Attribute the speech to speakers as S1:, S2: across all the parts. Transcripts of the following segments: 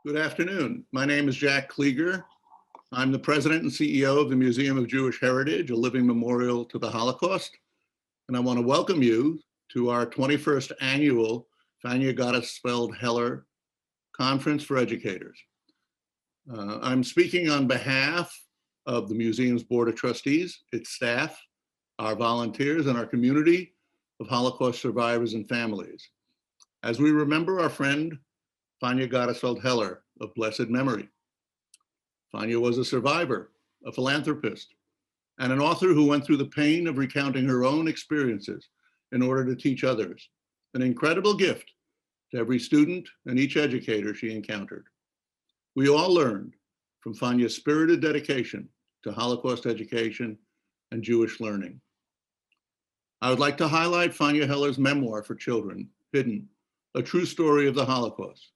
S1: Good afternoon. My name is Jack Klieger. I'm the president and CEO of the Museum of Jewish Heritage, a living memorial to the Holocaust. And I want to welcome you to our 21st annual Fanya Gottesfeld Heller Conference for Educators. I'm speaking on behalf of the museum's board of trustees, its staff, our volunteers, and our community of Holocaust survivors and families. As we remember our friend, Fanya Gottesfeld Heller of blessed memory. Fanya was a survivor, a philanthropist, and an author who went through the pain of recounting her own experiences in order to teach others, an incredible gift to every student and each educator she encountered. We all learned from Fanya's spirited dedication to Holocaust education and Jewish learning. I would like to highlight Fanya Heller's memoir for children, Hidden, a true story of the Holocaust,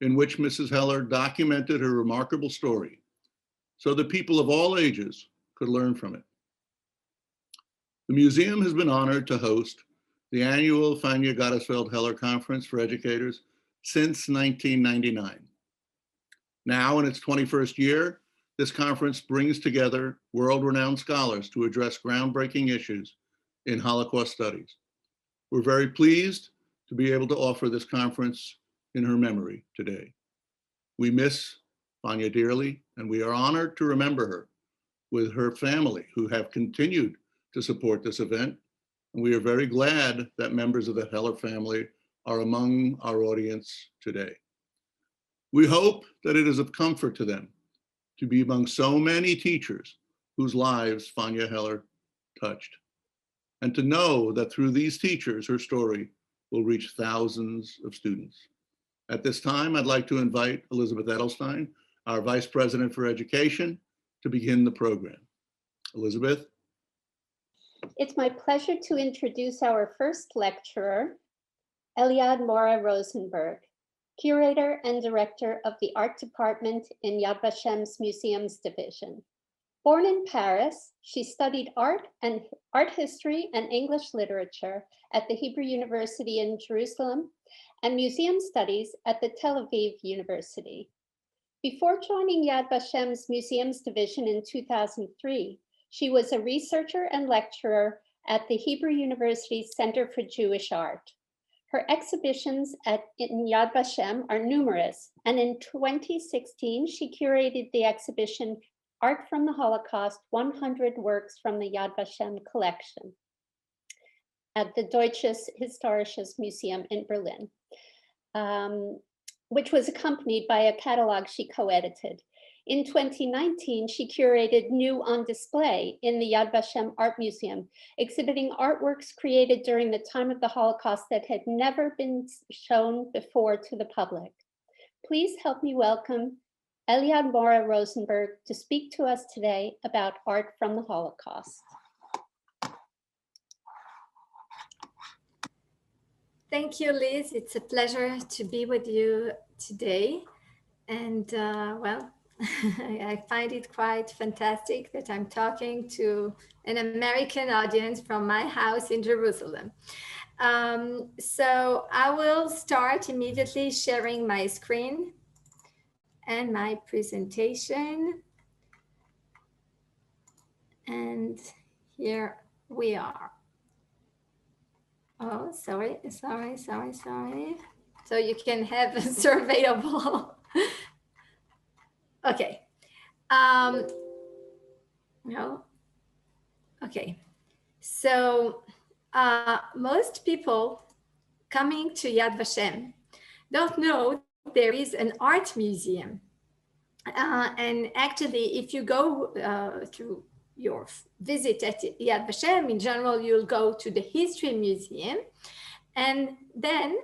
S1: in which Mrs. Heller documented her remarkable story so that people of all ages could learn from it. The museum has been honored to host the annual Fanya Gottesfeld Heller Conference for Educators since 1999. Now in its 21st year, this conference brings together world-renowned scholars to address groundbreaking issues in Holocaust studies. We're very pleased to be able to offer this conference in her memory today. We miss Fanya dearly, and we are honored to remember her with her family who have continued to support this event. And we are very glad that members of the Heller family are among our audience today. We hope that it is of comfort to them to be among so many teachers whose lives Fanya Heller touched, and to know that through these teachers, her story will reach thousands of students. At this time, I'd like to invite Elizabeth Edelstein, our Vice President for Education, to begin the program. Elizabeth.
S2: It's my pleasure to introduce our first lecturer, Eliad Moreh Rosenberg, Curator and Director of the Art Department in Yad Vashem's Museums Division. Born in Paris, she studied art history and English literature at the Hebrew University in Jerusalem and museum studies at the Tel Aviv University. Before joining Yad Vashem's Museums Division in 2003, she was a researcher and lecturer at the Hebrew University Center for Jewish Art. Her exhibitions in Yad Vashem are numerous, and in 2016, she curated the exhibition Art from the Holocaust, 100 Works from the Yad Vashem collection at the Deutsches Historisches Museum in Berlin, which was accompanied by a catalog she co-edited. In 2019, she curated New on Display in the Yad Vashem Art Museum, exhibiting artworks created during the time of the Holocaust that had never been shown before to the public. Please help me welcome Eliad Moreh Rosenberg to speak to us today about art from the Holocaust.
S3: Thank you, Liz. It's a pleasure to be with you today. And well, I find it quite fantastic that I'm talking to an American audience from my house in Jerusalem. So I will start immediately sharing my screen and my presentation. And here we are. Oh, sorry. So you can have a survey of all. Okay. No. Okay. So most people coming to Yad Vashem don't know there is an art museum. And actually, if you go to your visit at Yad Vashem, in general, you'll go to the History Museum. And then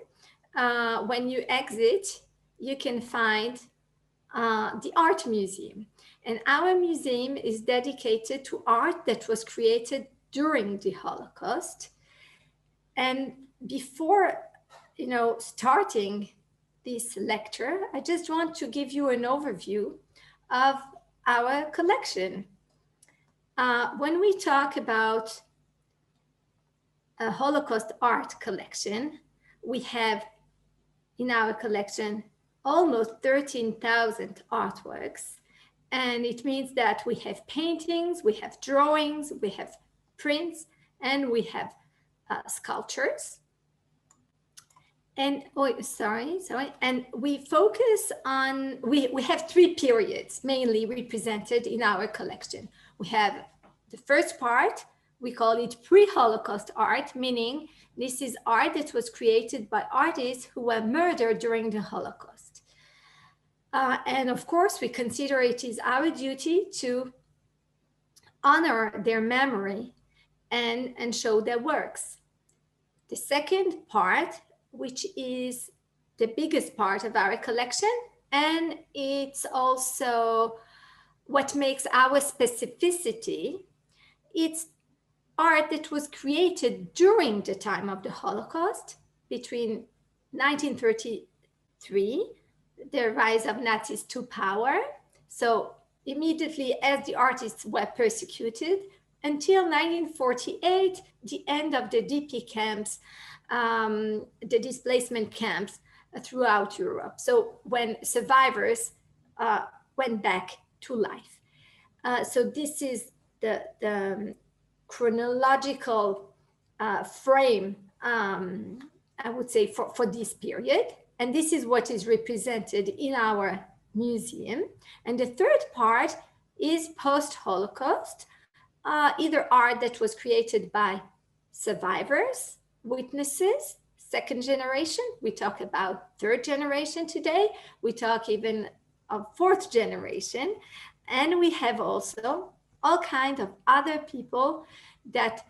S3: when you exit, you can find the Art Museum. And our museum is dedicated to art that was created during the Holocaust. And before, starting this lecture, I just want to give you an overview of our collection. When we talk about a Holocaust art collection, we have in our collection almost 13,000 artworks. And it means that we have paintings, we have drawings, we have prints, and we have sculptures. And and we focus on, we have 3 periods mainly represented in our collection. We have the first part, we call it pre-Holocaust art, meaning this is art that was created by artists who were murdered during the Holocaust. And of course, we consider it is our duty to honor their memory and show their works. The second part, which is the biggest part of our collection, and it's also what makes our specificity, it's art that was created during the time of the Holocaust, between 1933, the rise of Nazis to power, so immediately as the artists were persecuted, until 1948, the end of the DP camps, the displacement camps throughout Europe. So when survivors went back to life. So this is the chronological frame, I would say, for this period. And this is what is represented in our museum. And the third part is post-Holocaust, either art that was created by survivors, witnesses, second generation. We talk about third generation today. We talk even of fourth generation. And we have also all kinds of other people that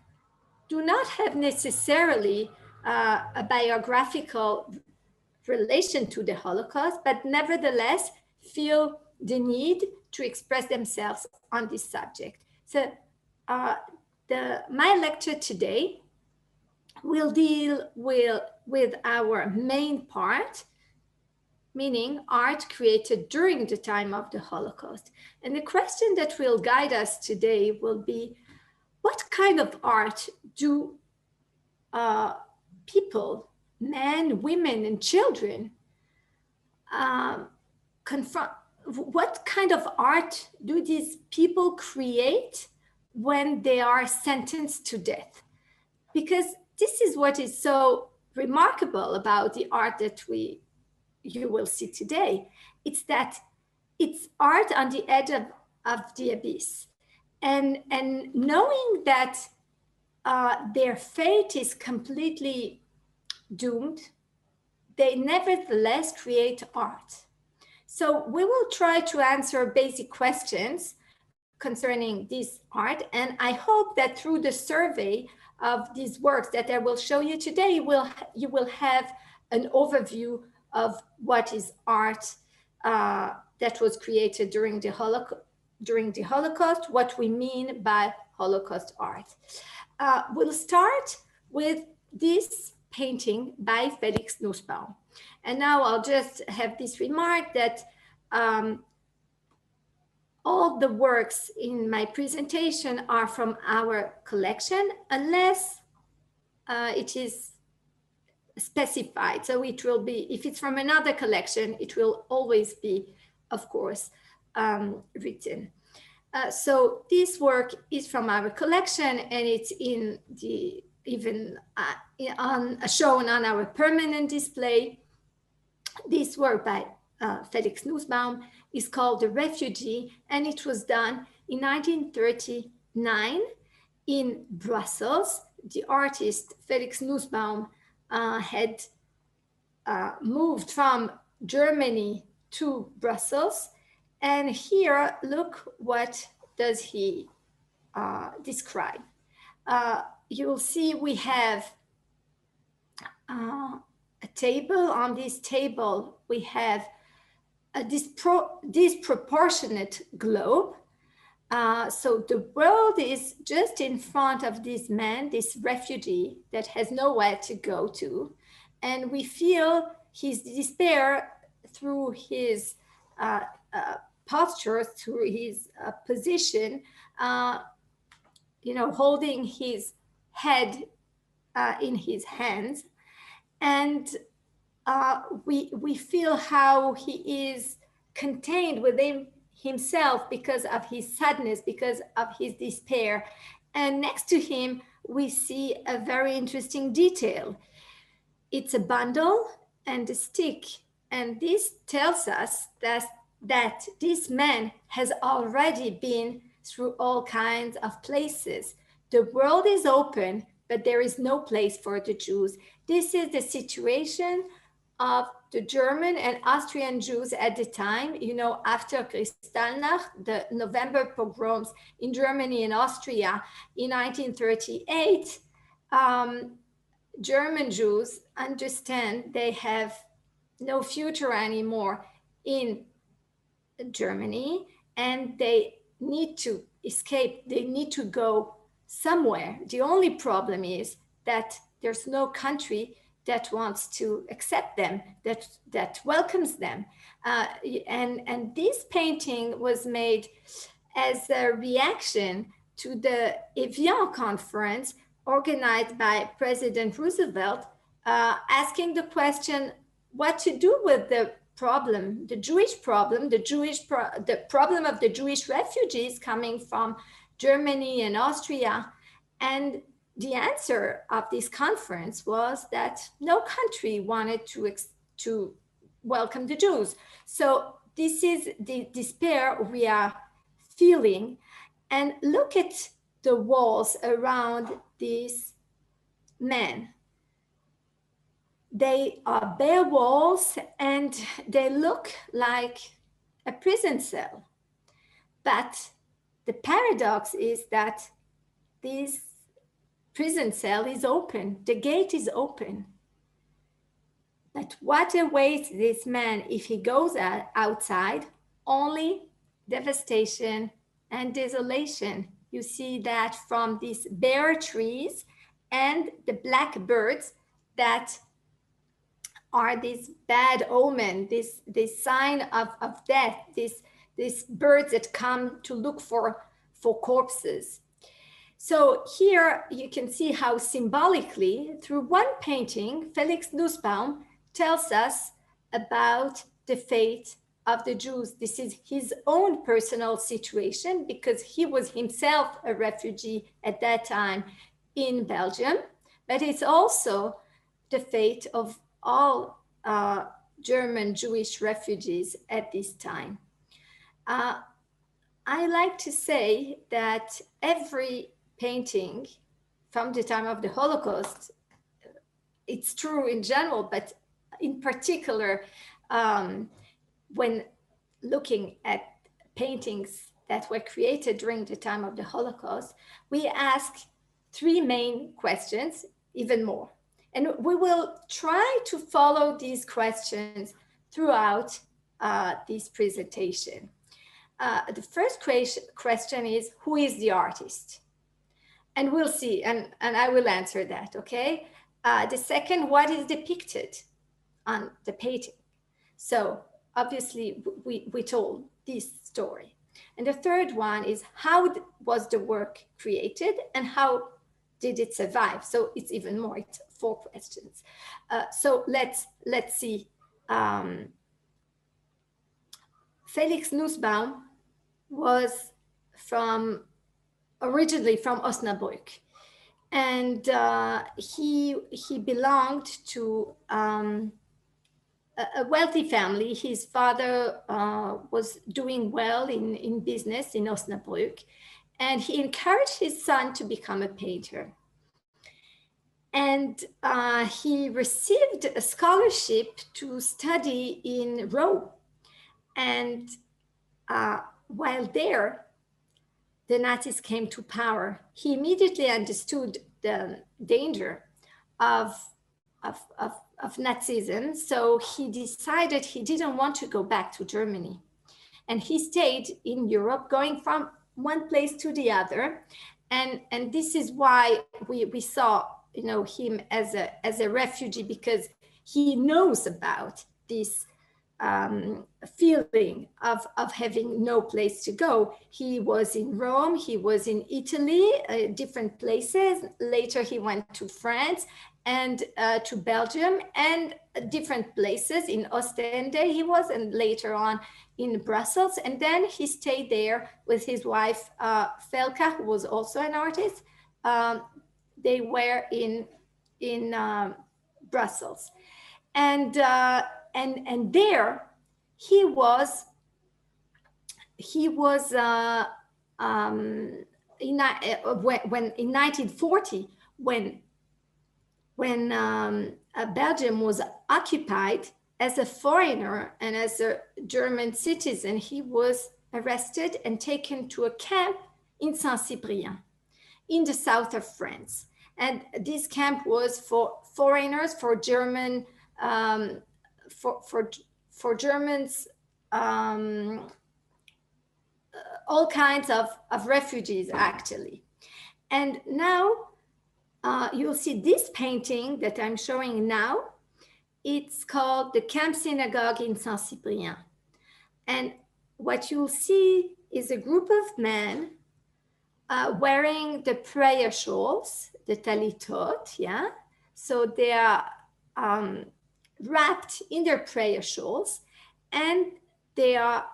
S3: do not have necessarily a biographical relation to the Holocaust, but nevertheless feel the need to express themselves on this subject. So my lecture today will deal with our main part, meaning art created during the time of the Holocaust. And the question that will guide us today will be, what kind of art do people, men, women, and children confront? What kind of art do these people create when they are sentenced to death? Because this is what is so remarkable about the art that you will see today. It's that it's art on the edge of the abyss. And knowing that their fate is completely doomed, they nevertheless create art. So we will try to answer basic questions concerning this art. And I hope that through the survey of these works that I will show you today, you will have an overview of what is art that was created during the Holocaust, what we mean by Holocaust art. We'll start with this painting by Felix Nussbaum. And now I'll just have this remark that all the works in my presentation are from our collection, unless it is specified. So it will be, if it's from another collection, it will always be, of course, written. So this work is from our collection, and it's in the shown on our permanent display. This work by Felix Nussbaum is called The Refugee, and it was done in 1939 in Brussels. The artist Felix Nussbaum had moved from Germany to Brussels. And here, look what does he describe. You will see we have a table. On this table, we have a disproportionate globe. So the world is just in front of this man, this refugee that has nowhere to go to. And we feel his despair through his posture, through his position, holding his head in his hands. And we feel how he is contained within himself because of his sadness, because of his despair. And next to him, we see a very interesting detail. It's a bundle and a stick. And this tells us that this man has already been through all kinds of places. The world is open, but there is no place for the Jews. This is the situation of the German and Austrian Jews at the time. You know, after Kristallnacht, the November pogroms in Germany and Austria in 1938, German Jews understand they have no future anymore in Germany, and they need to escape. They need to go somewhere. The only problem is that there's no country that wants to accept them, that welcomes them. And this painting was made as a reaction to the Evian conference organized by President Roosevelt, asking the question, what to do with the problem, the Jewish problem, the problem of the Jewish refugees coming from Germany and Austria. And the answer of this conference was that no country wanted to welcome the Jews. So this is the despair we are feeling. And look at the walls around these men. They are bare walls and they look like a prison cell. But the paradox is that this prison cell is open, the gate is open. But what awaits this man if he goes outside? Only devastation and desolation. You see that from these bare trees and the black birds that are this bad omen, this sign of death, these birds that come to look for corpses. So here you can see how symbolically, through one painting, Felix Nussbaum tells us about the fate of the Jews. This is his own personal situation because he was himself a refugee at that time in Belgium, but it's also the fate of all German Jewish refugees at this time. I like to say that every painting from the time of the Holocaust, it's true in general, but in particular, when looking at paintings that were created during the time of the Holocaust, we ask three main questions, even more. And we will try to follow these questions throughout this presentation. The first question is, who is the artist? And we'll see, and I will answer that, okay? The second, what is depicted on the painting? So obviously we told this story. And the third one is, how was the work created and how did it survive? So it's even more, it's 4 questions. So let's see. Felix Nussbaum was originally from Osnabrück, and he belonged to a wealthy family. His father was doing well in business in Osnabrück, and he encouraged his son to become a painter. And he received a scholarship to study in Rome. And while there, the Nazis came to power. He immediately understood the danger of Nazism. So he decided he didn't want to go back to Germany. And he stayed in Europe, going from one place to the other. And this is why we saw him as a refugee, because he knows about this feeling of having no place to go. He was in Rome, he was in Italy, different places. Later he went to France, and to Belgium and different places. In Ostende he was, and later on in Brussels. And then he stayed there with his wife, Felka, who was also an artist. They were in Brussels. And there he was when in 1940, when Belgium was occupied, as a foreigner and as a German citizen, he was arrested and taken to a camp in Saint-Cyprien in the south of France. And this camp was for foreigners, for German, for Germans, all kinds of refugees, actually. And now you'll see this painting that I'm showing now. It's called the Camp Synagogue in Saint-Cyprien. And what you'll see is a group of men wearing the prayer shawls, the talitot, yeah? So they are wrapped in their prayer shawls, and they're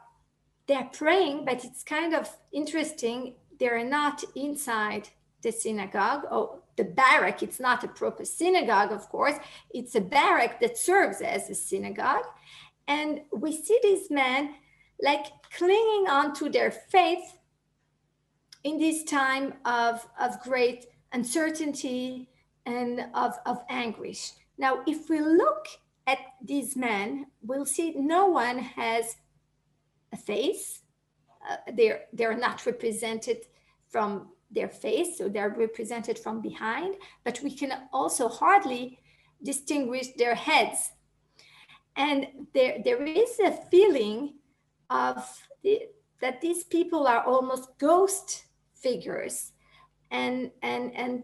S3: praying, but it's kind of interesting. They're not inside the synagogue or the barrack. It's not a proper synagogue, of course. It's a barrack that serves as a synagogue. And we see these men like clinging on to their faith in this time of great uncertainty and of anguish. Now, if we look at these men, we'll see no one has a face. They're not represented from their face, so they're represented from behind, but we can also hardly distinguish their heads. And there is a feeling that these people are almost ghost figures. And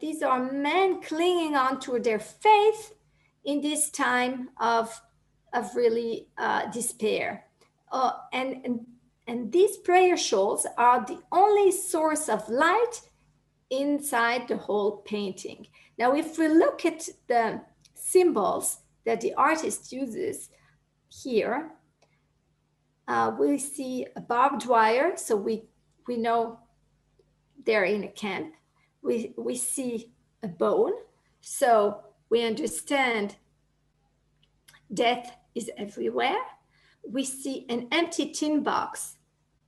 S3: these are men clinging on to their faith in this time of really despair. And these prayer shawls are the only source of light inside the whole painting. Now, if we look at the symbols that the artist uses here, we see a barbed wire, so we know they're in a camp. We see a bone, so we understand death is everywhere. We see an empty tin box,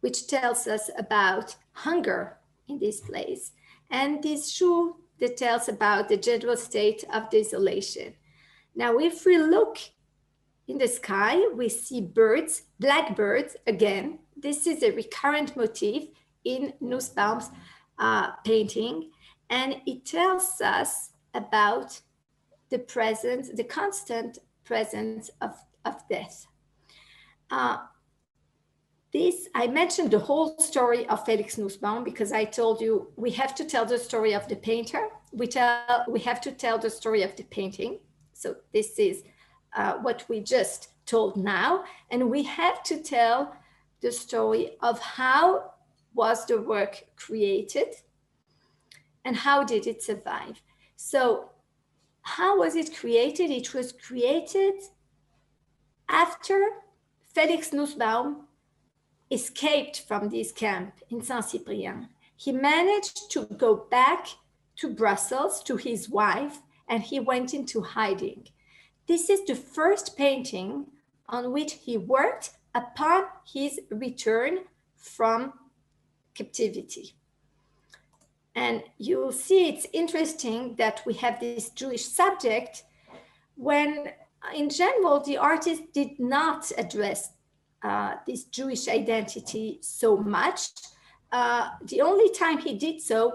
S3: which tells us about hunger in this place. And this shoe that tells about the general state of desolation. Now, if we look in the sky, we see birds, blackbirds again. This is a recurrent motif in Nussbaum's painting. And it tells us about the presence, the constant presence of death. I mentioned the whole story of Felix Nussbaum because I told you we have to tell the story of the painter. We have to tell the story of the painting. So this is what we just told now. And we have to tell the story of how was the work created and how did it survive. So how was it created? It was created after Felix Nussbaum escaped from this camp in Saint-Cyprien. He managed to go back to Brussels to his wife, and he went into hiding. This is the first painting on which he worked upon his return from captivity. And you'll see it's interesting that we have this Jewish subject when, in general, the artist did not address this Jewish identity so much. The only time he did so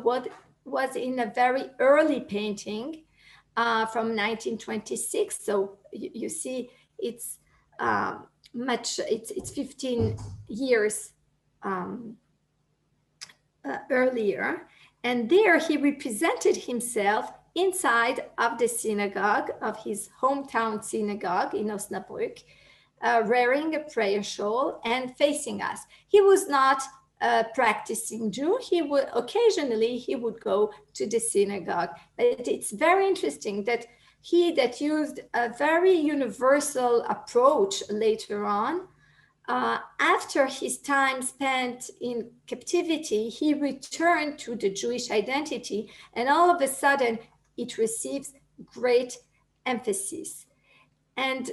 S3: was in a very early painting from 1926. So you see, it's 15 years earlier. And there he represented himself inside of the synagogue, of his hometown synagogue in Osnabrück, wearing a prayer shawl and facing us. He was not a practicing Jew. Occasionally he would go to the synagogue. But it's very interesting that he that used a very universal approach later on. After his time spent in captivity, he returned to the Jewish identity, and all of a sudden it receives great emphasis. And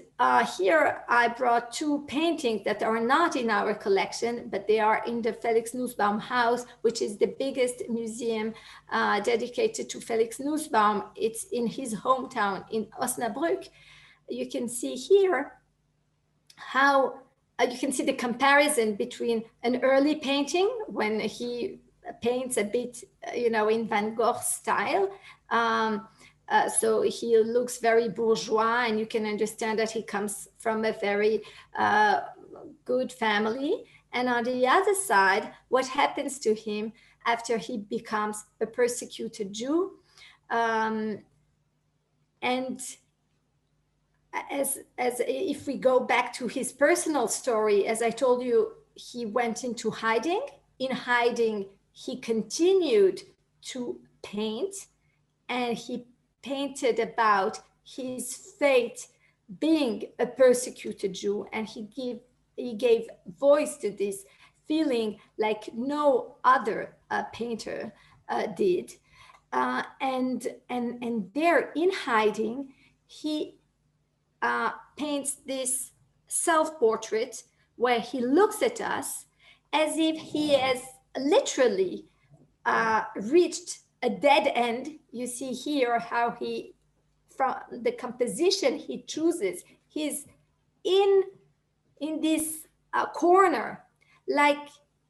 S3: here I brought two paintings that are not in our collection, but they are in the Felix Nussbaum house, which is the biggest museum dedicated to Felix Nussbaum. It's in his hometown in Osnabrück. You can see here how you can see the comparison between an early painting when he paints a bit, in Van Gogh style. So he looks very bourgeois, and you can understand that he comes from a very good family. And on the other side, what happens to him after he becomes a persecuted Jew. And as if we go back to his personal story, as I told you, he went into hiding. In hiding, he continued to paint, and he painted about his fate being a persecuted Jew, and he gave voice to this feeling like no other painter did. And there in hiding, he paints this self-portrait where he looks at us as if he has literally reached a dead end. You see here how he, from the composition he chooses, he's in this corner, like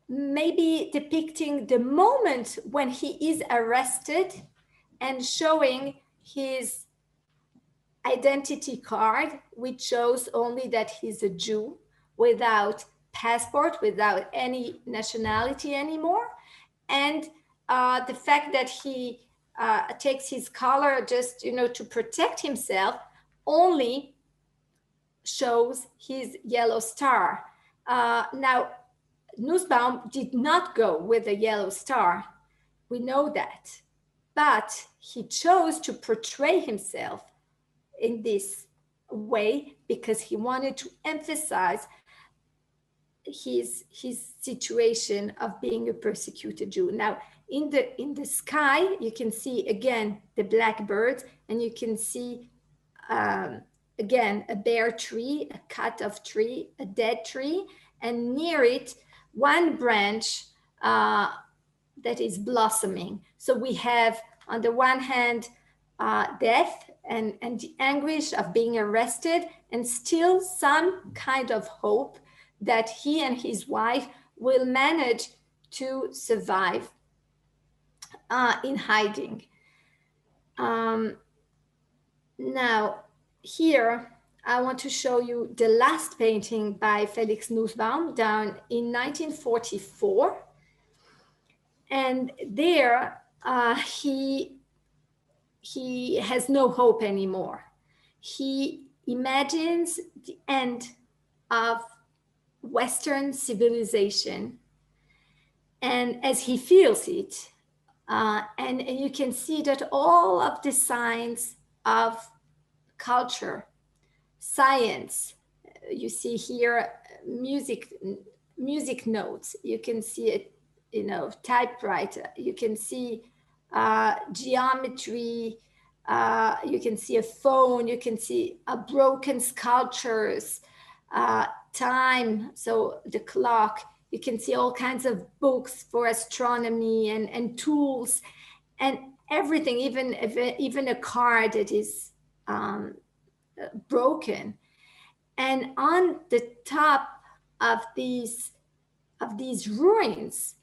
S3: maybe depicting the moment when he is arrested and showing his identity card, which shows only that he's a Jew without passport, without any nationality anymore. And the fact that he takes his collar just, to protect himself, only shows his yellow star. Now, Nussbaum did not go with a yellow star. We know that. But he chose to portray himself in this way because he wanted to emphasize his situation of being a persecuted Jew. Now, in the sky, you can see again the blackbirds, and you can see again a bare tree, a cut of tree, a dead tree, and near it one branch that is blossoming. So we have on the one hand death and the anguish of being arrested, and still some kind of hope that he and his wife will manage to survive in hiding. Now, here I want to show you the last painting by Felix Nussbaum done in 1944. And there he has no hope anymore. He imagines the end of Western civilization, and as he feels it, and you can see that all of the signs of culture, science, you see here music notes, you can see it, typewriter, you can see geometry, you can see a phone, you can see broken sculptures, time, so the clock, you can see all kinds of books for astronomy and tools and everything, even a car that is broken. And on the top of these ruins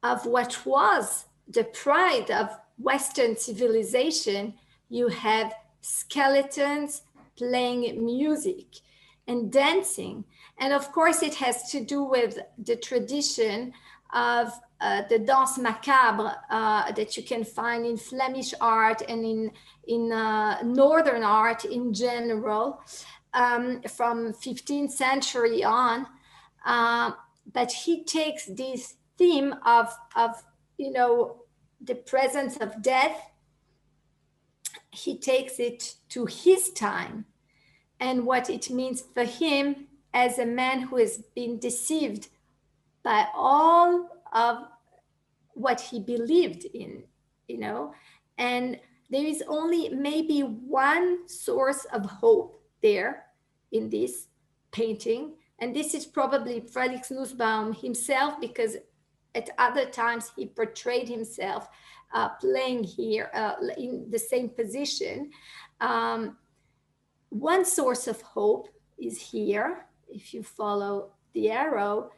S3: of what was the pride of Western civilization, you have skeletons playing music and dancing. And of course, it has to do with the tradition of the danse macabre that you can find in Flemish art and in Northern art in general, from 15th century on. But he takes this theme of the presence of death he takes it to his time and what it means for him as a man who has been deceived by all of what he believed in, and there is only maybe one source of hope there in this painting. And this is probably Felix Nussbaum himself, because at other times he portrayed himself playing here in the same position. One source of hope is here. If you follow the arrow,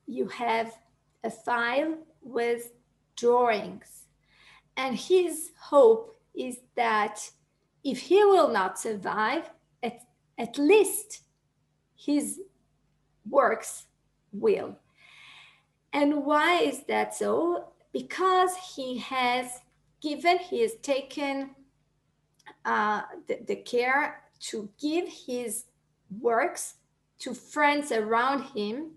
S3: you have a file with drawings. And his hope is that if he will not survive, at least his works will. And why is that so? Because he has taken the care to give his works to friends around him,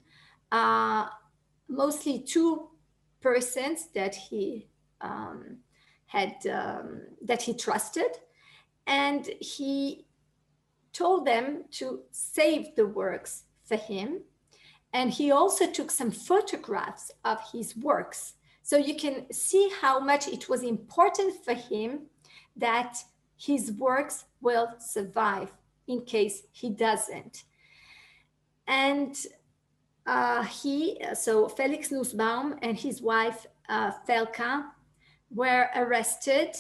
S3: mostly two persons that he that he trusted, and he told them to save the works for him. And he also took some photographs of his works. So you can see how much it was important for him that his works will survive in case he doesn't. And so Felix Nussbaum and his wife, Felka, were arrested,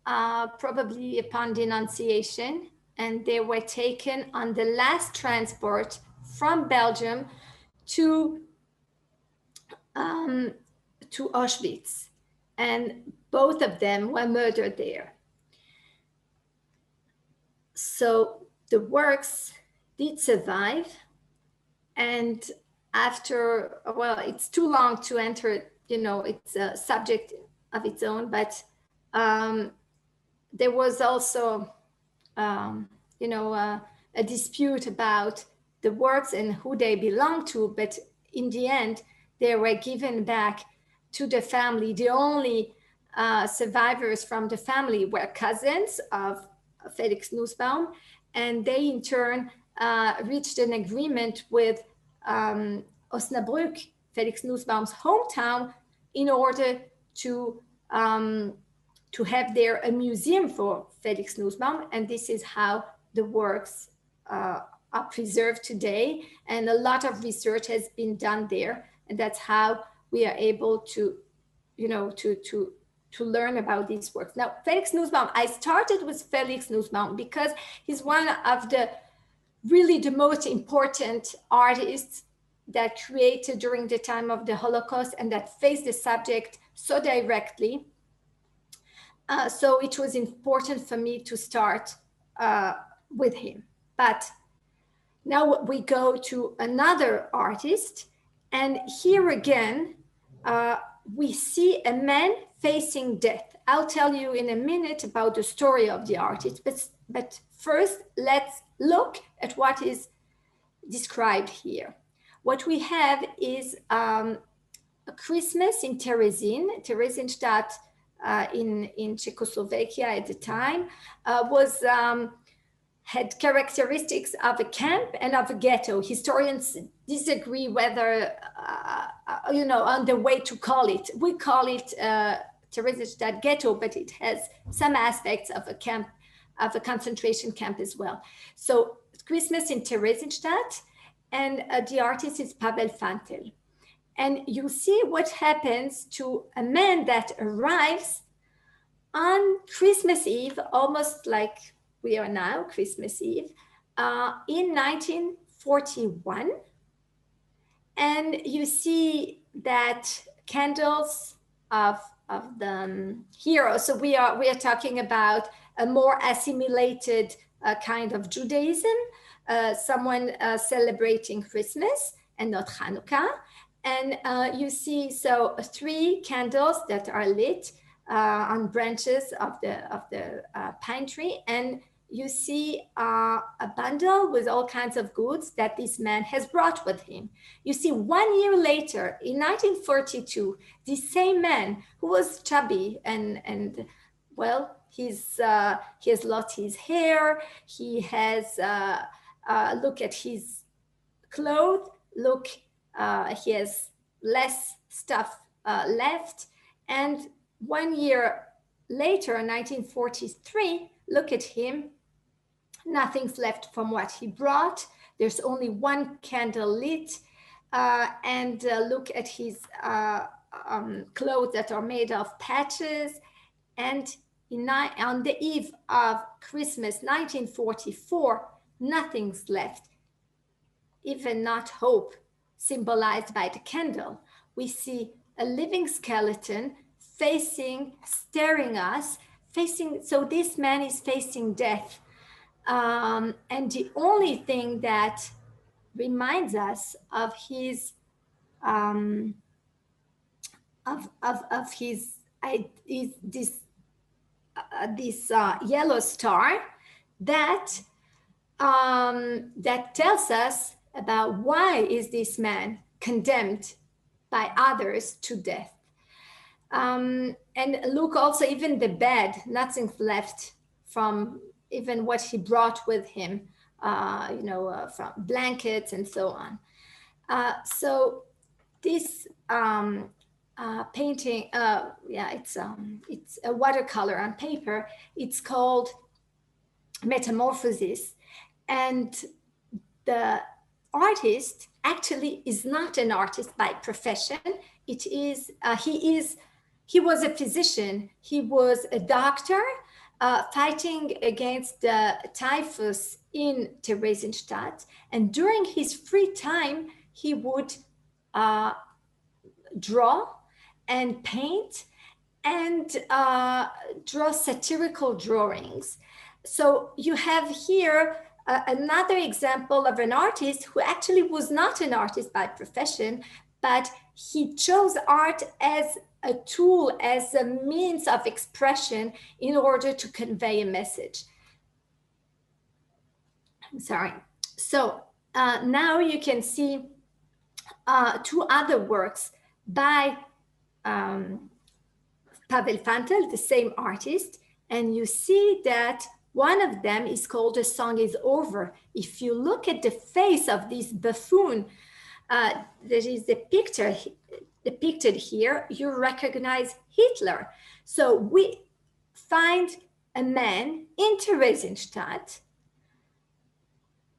S3: probably upon denunciation, and they were taken on the last transport from Belgium to Auschwitz, and both of them were murdered there. So the works did survive, and after, well, it's too long to enter, it's a subject of its own, but there was also, a dispute about the works and who they belong to, but in the end, they were given back to the family. The only survivors from the family were cousins of Felix Nussbaum, and they in turn reached an agreement with Osnabrück, Felix Nussbaum's hometown, in order to have there a museum for Felix Nussbaum, and this is how the works are preserved today. And a lot of research has been done there, and that's how we are able to, to learn about these works. Now, Felix Nussbaum, I started with Felix Nussbaum because he's one of the most important artists that created during the time of the Holocaust and that faced the subject so directly. So it was important for me to start with him. But now we go to another artist, and here again, we see a man facing death. I'll tell you in a minute about the story of the artist, but first let's look at what is described here. What we have is a Christmas in Theresienstadt in Czechoslovakia at the time, had characteristics of a camp and of a ghetto. Historians disagree whether, on the way to call it. We call it Theresienstadt ghetto, but it has some aspects of a camp, of a concentration camp as well. So Christmas in Theresienstadt, and the artist is Pavel Fantl. And you see what happens to a man that arrives on Christmas Eve, almost like we are now, Christmas Eve, in 1941. And you see that candles of the heroes. So we are talking about a more assimilated kind of Judaism, someone celebrating Christmas and not Hanukkah. And you see, so 3 candles that are lit on branches of the pine tree, and you see a bundle with all kinds of goods that this man has brought with him. You see 1 year later, in 1942, the same man who was chubby and well, he has lost his hair. He has, look at his clothes. Look, he has less stuff left. And 1 year later, 1943, look at him. Nothing's left from what he brought. There's only one candle lit. And look at his clothes that are made of patches. And on the eve of Christmas 1944, nothing's left, even not hope, symbolized by the candle. We see a living skeleton staring us, so this man is facing death. And the only thing that reminds us of his this yellow star that tells us about why is this man condemned by others to death. And look also, even the bed, nothing's left from even what he brought with him, from blankets and so on. So this painting, it's a watercolor on paper. It's called Metamorphosis, and the artist actually is not an artist by profession. It is he was a physician. He was a doctor fighting against the typhus in Theresienstadt, and during his free time he would draw and paint and draw satirical drawings. So you have here another example of an artist who actually was not an artist by profession, but he chose art as a tool, as a means of expression in order to convey a message. I'm sorry. So now you can see two other works by Pavel Fantl, the same artist, and you see that one of them is called "A Song Is Over." If you look at the face of this buffoon that is depicted here, you recognize Hitler. So we find a man in Theresienstadt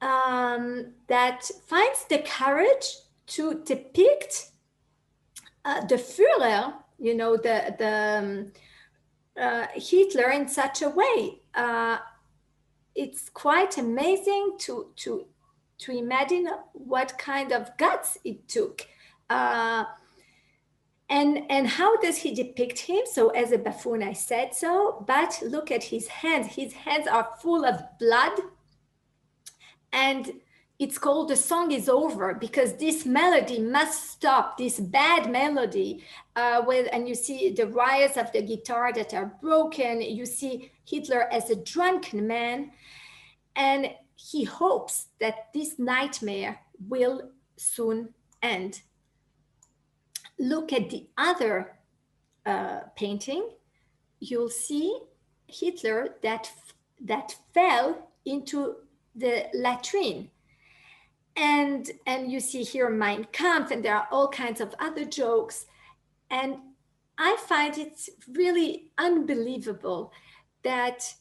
S3: that finds the courage to depict the Führer, Hitler in such a way. It's quite amazing to imagine what kind of guts it took. And how does he depict him? So as a buffoon, I said so, but look at his hands. His hands are full of blood. And it's called "The Song Is Over" because this melody must stop, this bad melody. And you see the wires of the guitar that are broken. You see Hitler as a drunken man. And he hopes that this nightmare will soon end. Look at the other painting. You'll see Hitler that fell into the latrine. And you see here Mein Kampf, and there are all kinds of other jokes. And I find it really unbelievable that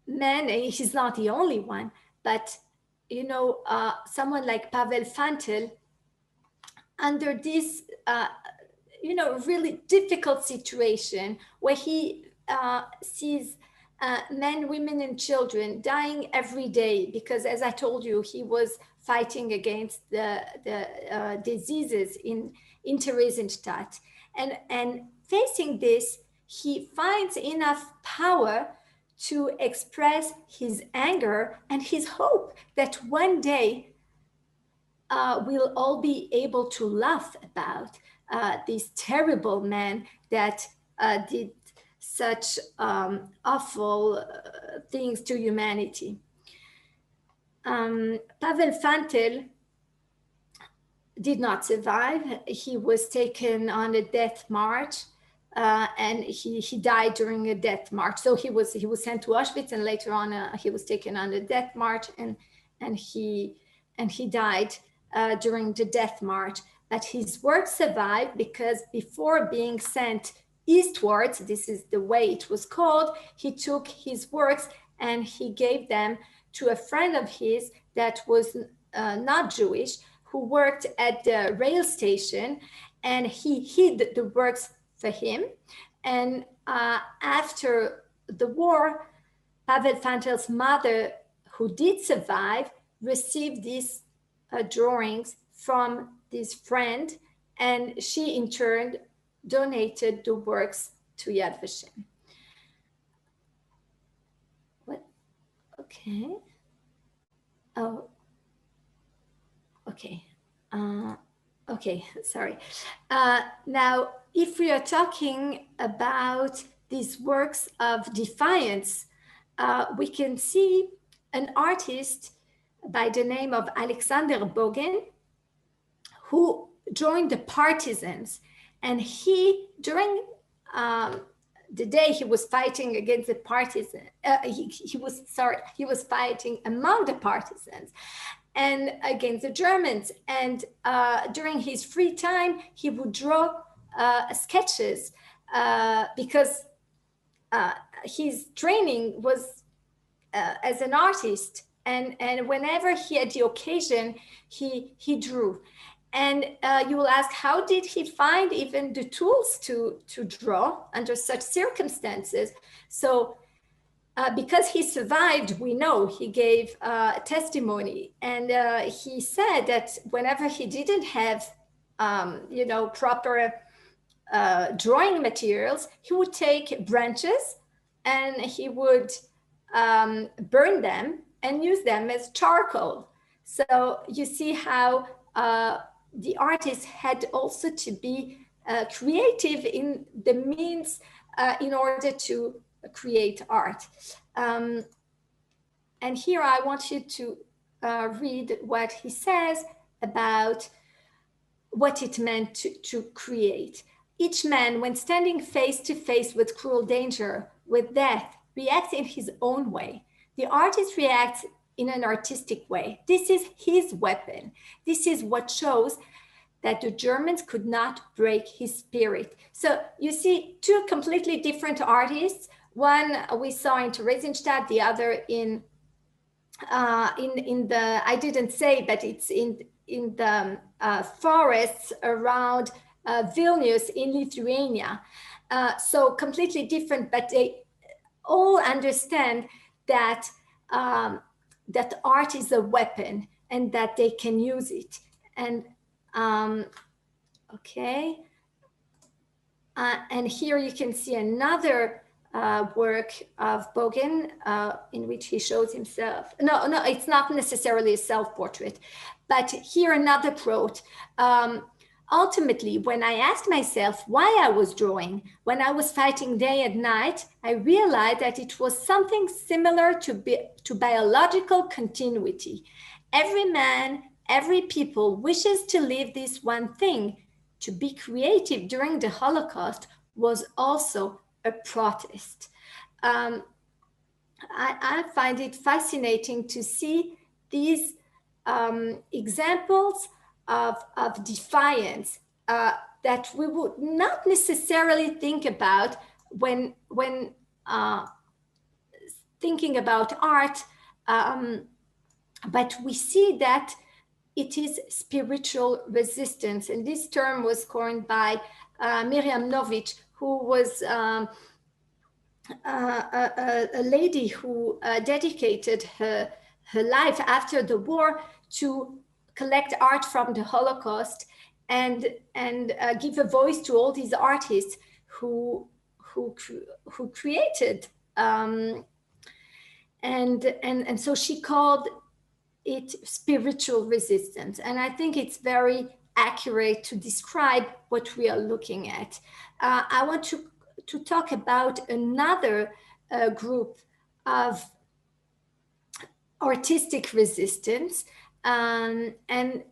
S3: man, he's not the only one, but someone like Pavel Fantl, under this really difficult situation where he sees men, women, and children dying every day because, as I told you, he was fighting against the diseases in Theresienstadt. And facing this, he finds enough power to express his anger and his hope that one day we'll all be able to laugh about this terrible man that did such awful things to humanity. Pavel Fantl did not survive. He was taken on a death march and he died during a death march. So he was sent to Auschwitz, and later on he was taken on a death march, and he died during the death march. But his work survived because before being sent eastwards, this is the way it was called, he took his works and he gave them to a friend of his that was not Jewish, who worked at the rail station, and he hid the works for him. And after the war, Pavel Fantl's mother, who did survive, received these drawings from this friend, and she in turn donated the works to Yad Vashem. What? Okay. Oh. Okay. Okay, sorry. Now, if we are talking about these works of defiance, we can see an artist by the name of Alexander Bogin, who joined the partisans. And he, during the day he was fighting against the partisans, he was fighting among the partisans and against the Germans. And during his free time, he would draw sketches because his training was as an artist. And whenever he had the occasion, he drew. And you will ask, how did he find even the tools to draw under such circumstances? So because he survived, we know he gave testimony. And he said that whenever he didn't have, proper drawing materials, he would take branches and he would burn them and use them as charcoal. So you see how the artist had also to be creative in the means in order to create art. And here I want you to read what he says about what it meant to create. Each man, when standing face to face with cruel danger, with death, reacts in his own way. The artist reacts in an artistic way. This is his weapon. This is what shows that the Germans could not break his spirit. So you see two completely different artists. One we saw in Theresienstadt, the other in the, I didn't say, but it's in the forests around Vilnius in Lithuania. So completely different, but they all understand that that art is a weapon and that they can use it. And okay. And here you can see another work of Bogin in which he shows himself. No, it's not necessarily a self-portrait, but here another quote. Ultimately, when I asked myself why I was drawing, when I was fighting day and night, I realized that it was something similar to biological continuity. Every man, every people wishes to live this one thing. To be creative during the Holocaust was also a protest. I find it fascinating to see these examples of defiance that we would not necessarily think about when thinking about art, but we see that it is spiritual resistance. And this term was coined by Miriam Novich, who was a lady who dedicated her life after the war to collect art from the Holocaust and give a voice to all these artists who created. And so she called it spiritual resistance. And I think it's very accurate to describe what we are looking at. I want to talk about another group of artistic resistance. And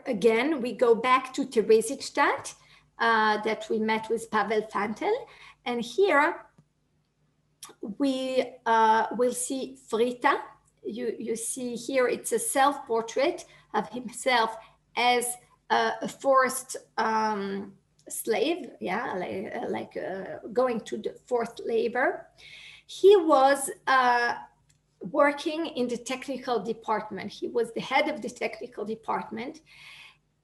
S3: again, we go back to Theresienstadt. that we met with Pavel Fantl. And here we will see Frita. You see here, it's a self-portrait of himself as a forced slave, going to the forced labor. He was working in the technical department. He was the head of the technical department.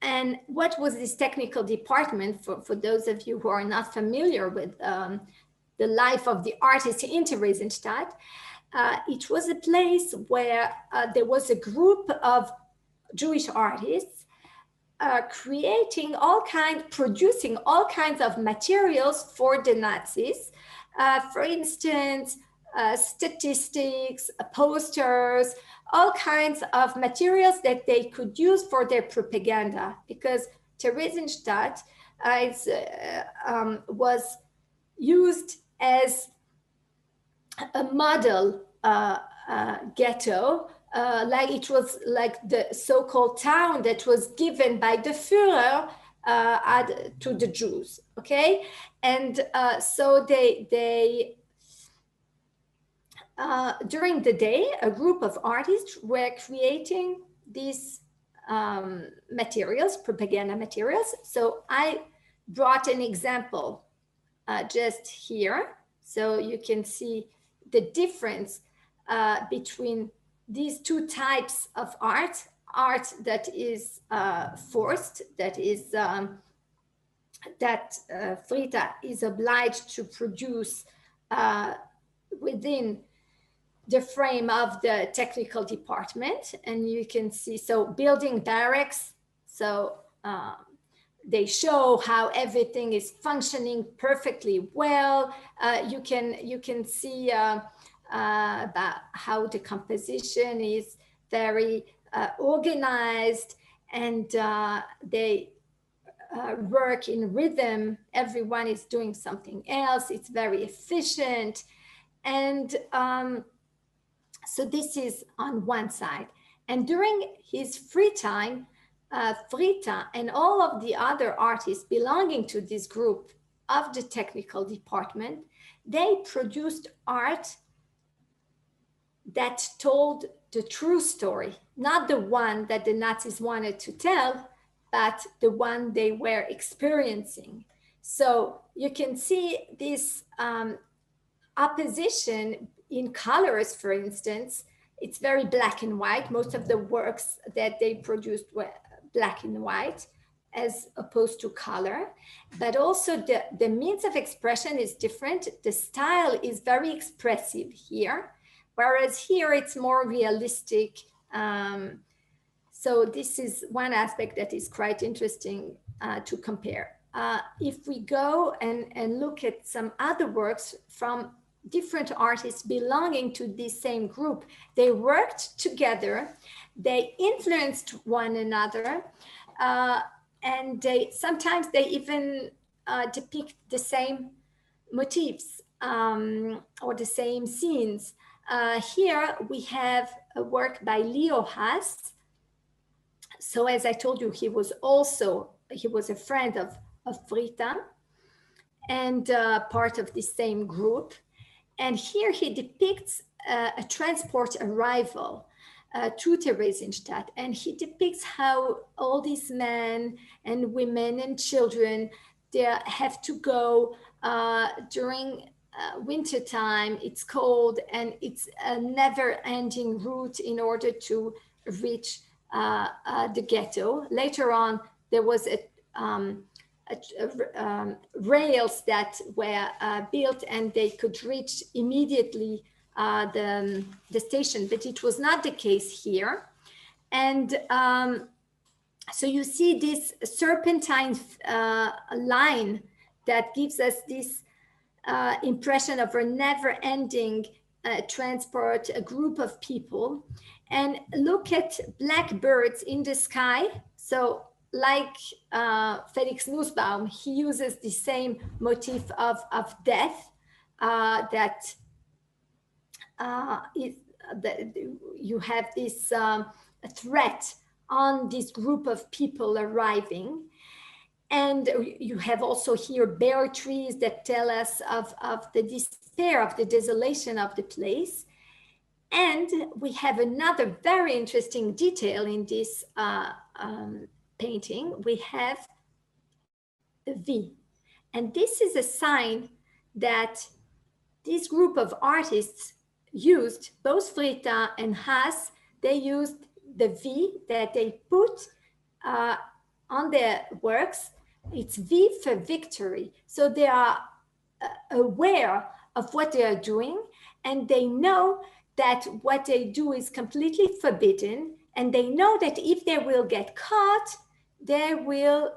S3: And what was this technical department, for those of you who are not familiar with the life of the artist in Theresienstadt? It was a place where there was a group of Jewish artists producing all kinds of materials for the Nazis. For instance, statistics, posters, all kinds of materials that they could use for their propaganda, because Theresienstadt was used as a model ghetto, like it was like the so-called town that was given by the Führer to the Jews, okay? And so they during the day, a group of artists were creating these materials, propaganda materials. So I brought an example just here, so you can see the difference between these two types of art that is forced, that is that Frita is obliged to produce within the frame of the technical department. And you can see, so building barracks, so they show how everything is functioning perfectly well. You can see about how the composition is very organized, and they work in rhythm. Everyone is doing something else. It's very efficient. And so this is on one side. And during his free time, Frita and all of the other artists belonging to this group of the technical department, they produced art that told the true story, not the one that the Nazis wanted to tell, but the one they were experiencing. So you can see this opposition in colors, for instance. It's very black and white. Most of the works that they produced were black and white as opposed to color, but also the means of expression is different. The style is very expressive here, whereas here it's more realistic. So this is one aspect that is quite interesting to compare. If we go and look at some other works from different artists belonging to this same group, they worked together, they influenced one another, and sometimes they even depict the same motifs or the same scenes. Here we have a work by Leo Haas. So as I told you, he was a friend of Frita and part of the same group. And here he depicts a transport arrival to Theresienstadt. And he depicts how all these men and women and children, they have to go during winter time. It's cold and it's a never-ending route in order to reach the ghetto. Later on, there was rails that were built and they could reach immediately the station, but it was not the case here. And so you see this serpentine line that gives us this impression of a never-ending transport, a group of people. And look at black birds in the sky. So like Felix Nussbaum, he uses the same motif of death, that you have this threat on this group of people arriving. And you have also here bare trees that tell us of the despair, of the desolation of the place. And we have another very interesting detail in this painting. We have the V. And this is a sign that this group of artists used, both Frita and Haas, they used the V that they put on their works. It's V for victory. So they are aware of what they are doing, and they know that what they do is completely forbidden, and they know that if they will get caught, they will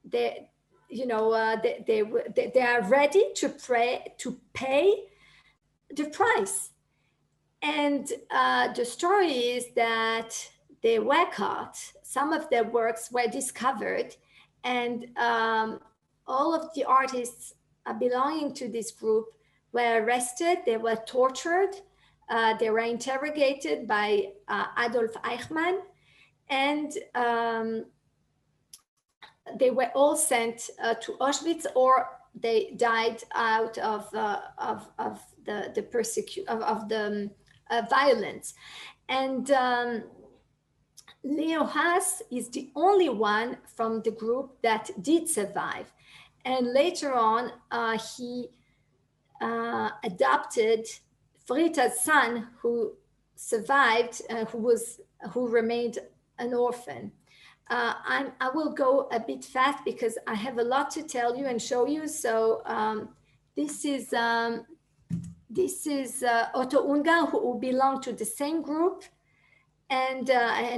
S3: they are ready to pay the price. And the story is that they were caught. Some of their works were discovered, and all of the artists belonging to this group were arrested. They were tortured. They were interrogated by Adolf Eichmann, and they were all sent to Auschwitz, or they died out of the violence. And Leo Haas is the only one from the group that did survive. And later on, he adopted Frita's son, who survived, who remained an orphan. I will go a bit fast because I have a lot to tell you and show you. So this is Otto Ungar, who belonged to the same group, and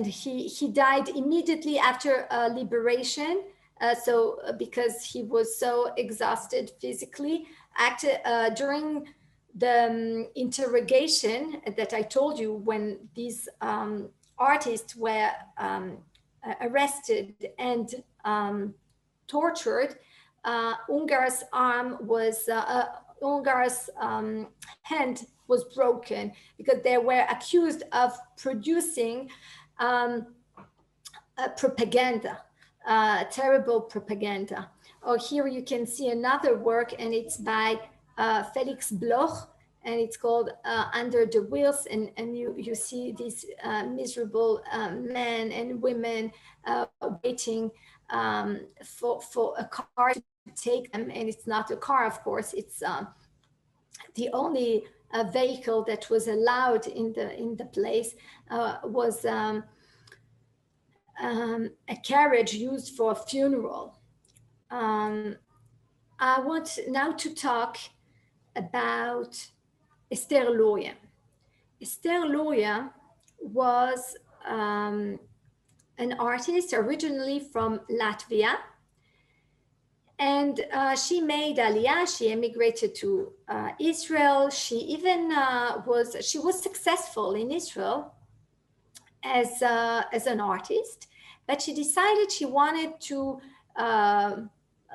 S3: he died immediately after liberation. Because he was so exhausted physically, during the interrogation that I told you, when these artists were arrested and tortured, Ungar's hand was broken because they were accused of producing propaganda, terrible propaganda. Oh, here you can see another work, and it's by Felix Bloch, and it's called Under the Wheels, and you see these miserable men and women waiting for a car to take them, and it's not a car, of course. It's the only vehicle that was allowed in the place was a carriage used for a funeral. I want now to talk about Ester Luria. Ester Luria was an artist originally from Latvia, and she made Aliyah. She emigrated to Israel. She even was successful in Israel as an artist, but she decided she wanted to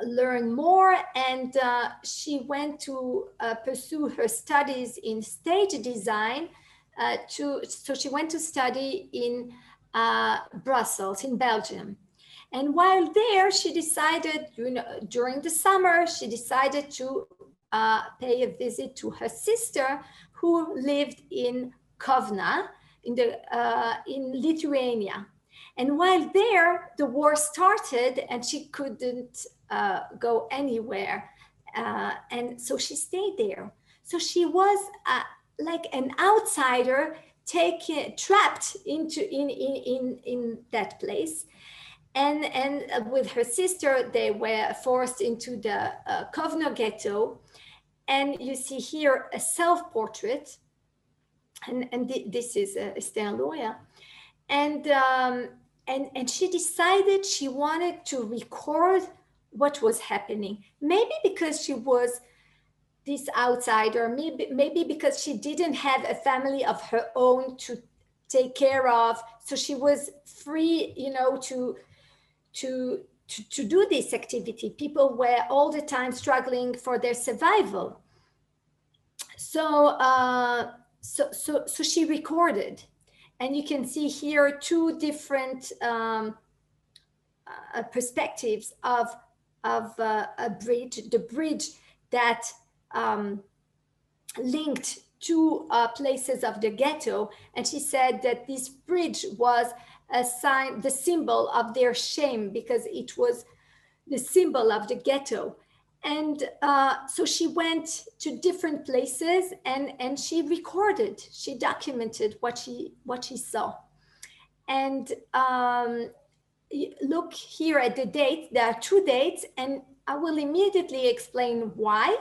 S3: learn more, and she went to pursue her studies in stage design. So she went to study in Brussels, in Belgium. And while there, she decided, during the summer, she decided to pay a visit to her sister, who lived in Kovna, in Lithuania. And while there, the war started, and she couldn't go anywhere, and so she stayed there. So she was like an outsider, trapped into in that place, and with her sister, they were forced into the Kovno ghetto. And you see here a self-portrait, and this is Ester Luria, and she decided she wanted to record what was happening. Maybe because she was this outsider, maybe because she didn't have a family of her own to take care of. So she was free, to do this activity. People were all the time struggling for their survival. So she recorded. And you can see here two different perspectives of a bridge, the bridge that linked two places of the ghetto. And she said that this bridge was a sign, the symbol of their shame, because it was the symbol of the ghetto. And so she went to different places and she recorded, she documented what she saw. And look here at the date. There are 2 dates, and I will immediately explain why.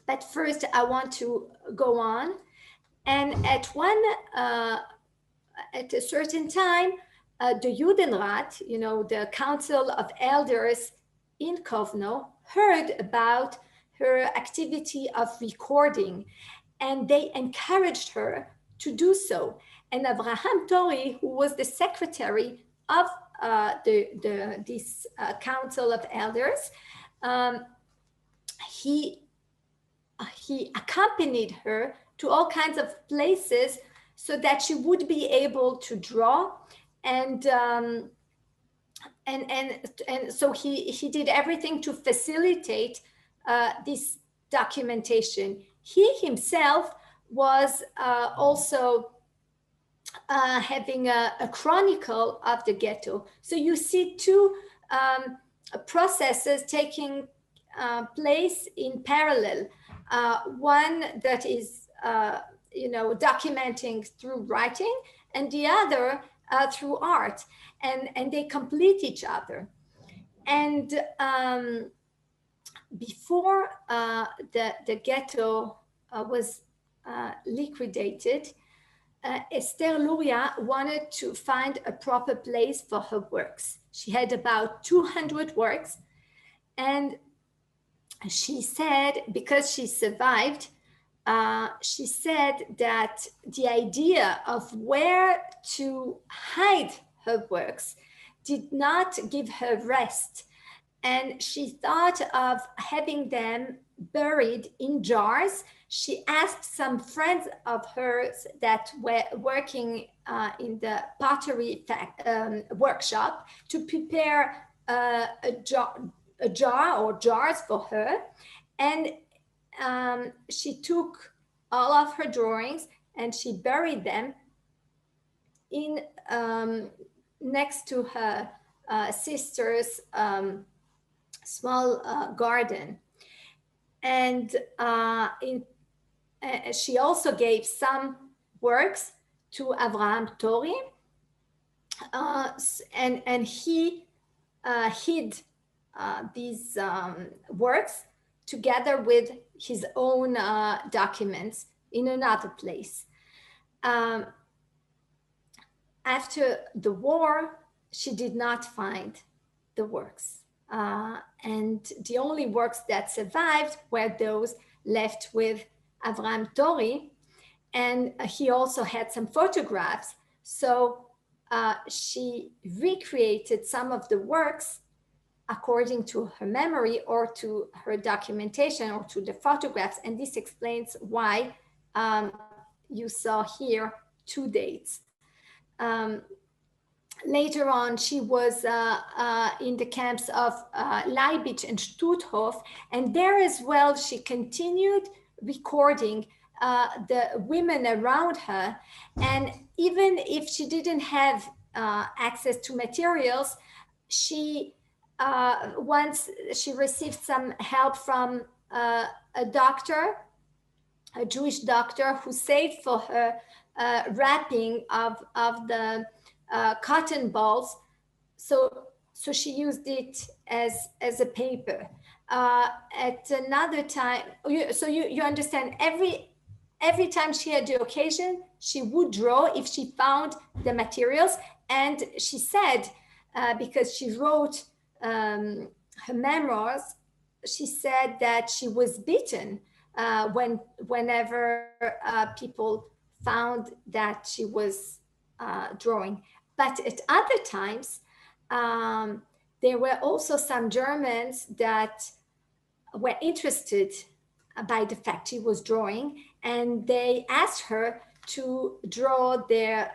S3: But first, I want to go on. And at a certain time, the Judenrat, the Council of Elders in Kovno, heard about her activity of recording, and they encouraged her to do so. And Avraham Tori, who was the secretary of this Council of Elders, he accompanied her to all kinds of places so that she would be able to draw, and so he did everything to facilitate this documentation. He himself was also having a chronicle of the ghetto. So you see two processes taking place in parallel. One that is documenting through writing, and the other through art, and they complete each other. And before the ghetto was liquidated, Ester Luria wanted to find a proper place for her works. She had about 200 works, and she said, because she survived, she said that the idea of where to hide her works did not give her rest. And she thought of having them buried in jars. She asked some friends of hers that were working in the pottery workshop to prepare a jar or jars for her. And she took all of her drawings and she buried them in next to her sister's small garden. And she also gave some works to Avraham Tori, and he hid these works together with his own documents in another place. After the war, she did not find the works. And the only works that survived were those left with Avraham Tori. And he also had some photographs. So she recreated some of the works according to her memory or to her documentation or to the photographs. And this explains why you saw here 2 dates. Later on, she was in the camps of Leibich and Stutthof, and there as well, she continued recording the women around her. And even if she didn't have access to materials, once she received some help from a doctor, a Jewish doctor, who saved for her wrapping of the cotton balls, so she used it as a paper. At another time, so you understand, every time she had the occasion, she would draw if she found the materials. And she said, because she wrote her memoirs, she said that she was beaten whenever people found that she was drawing. But at other times, there were also some Germans that were interested by the fact she was drawing, and they asked her to draw their,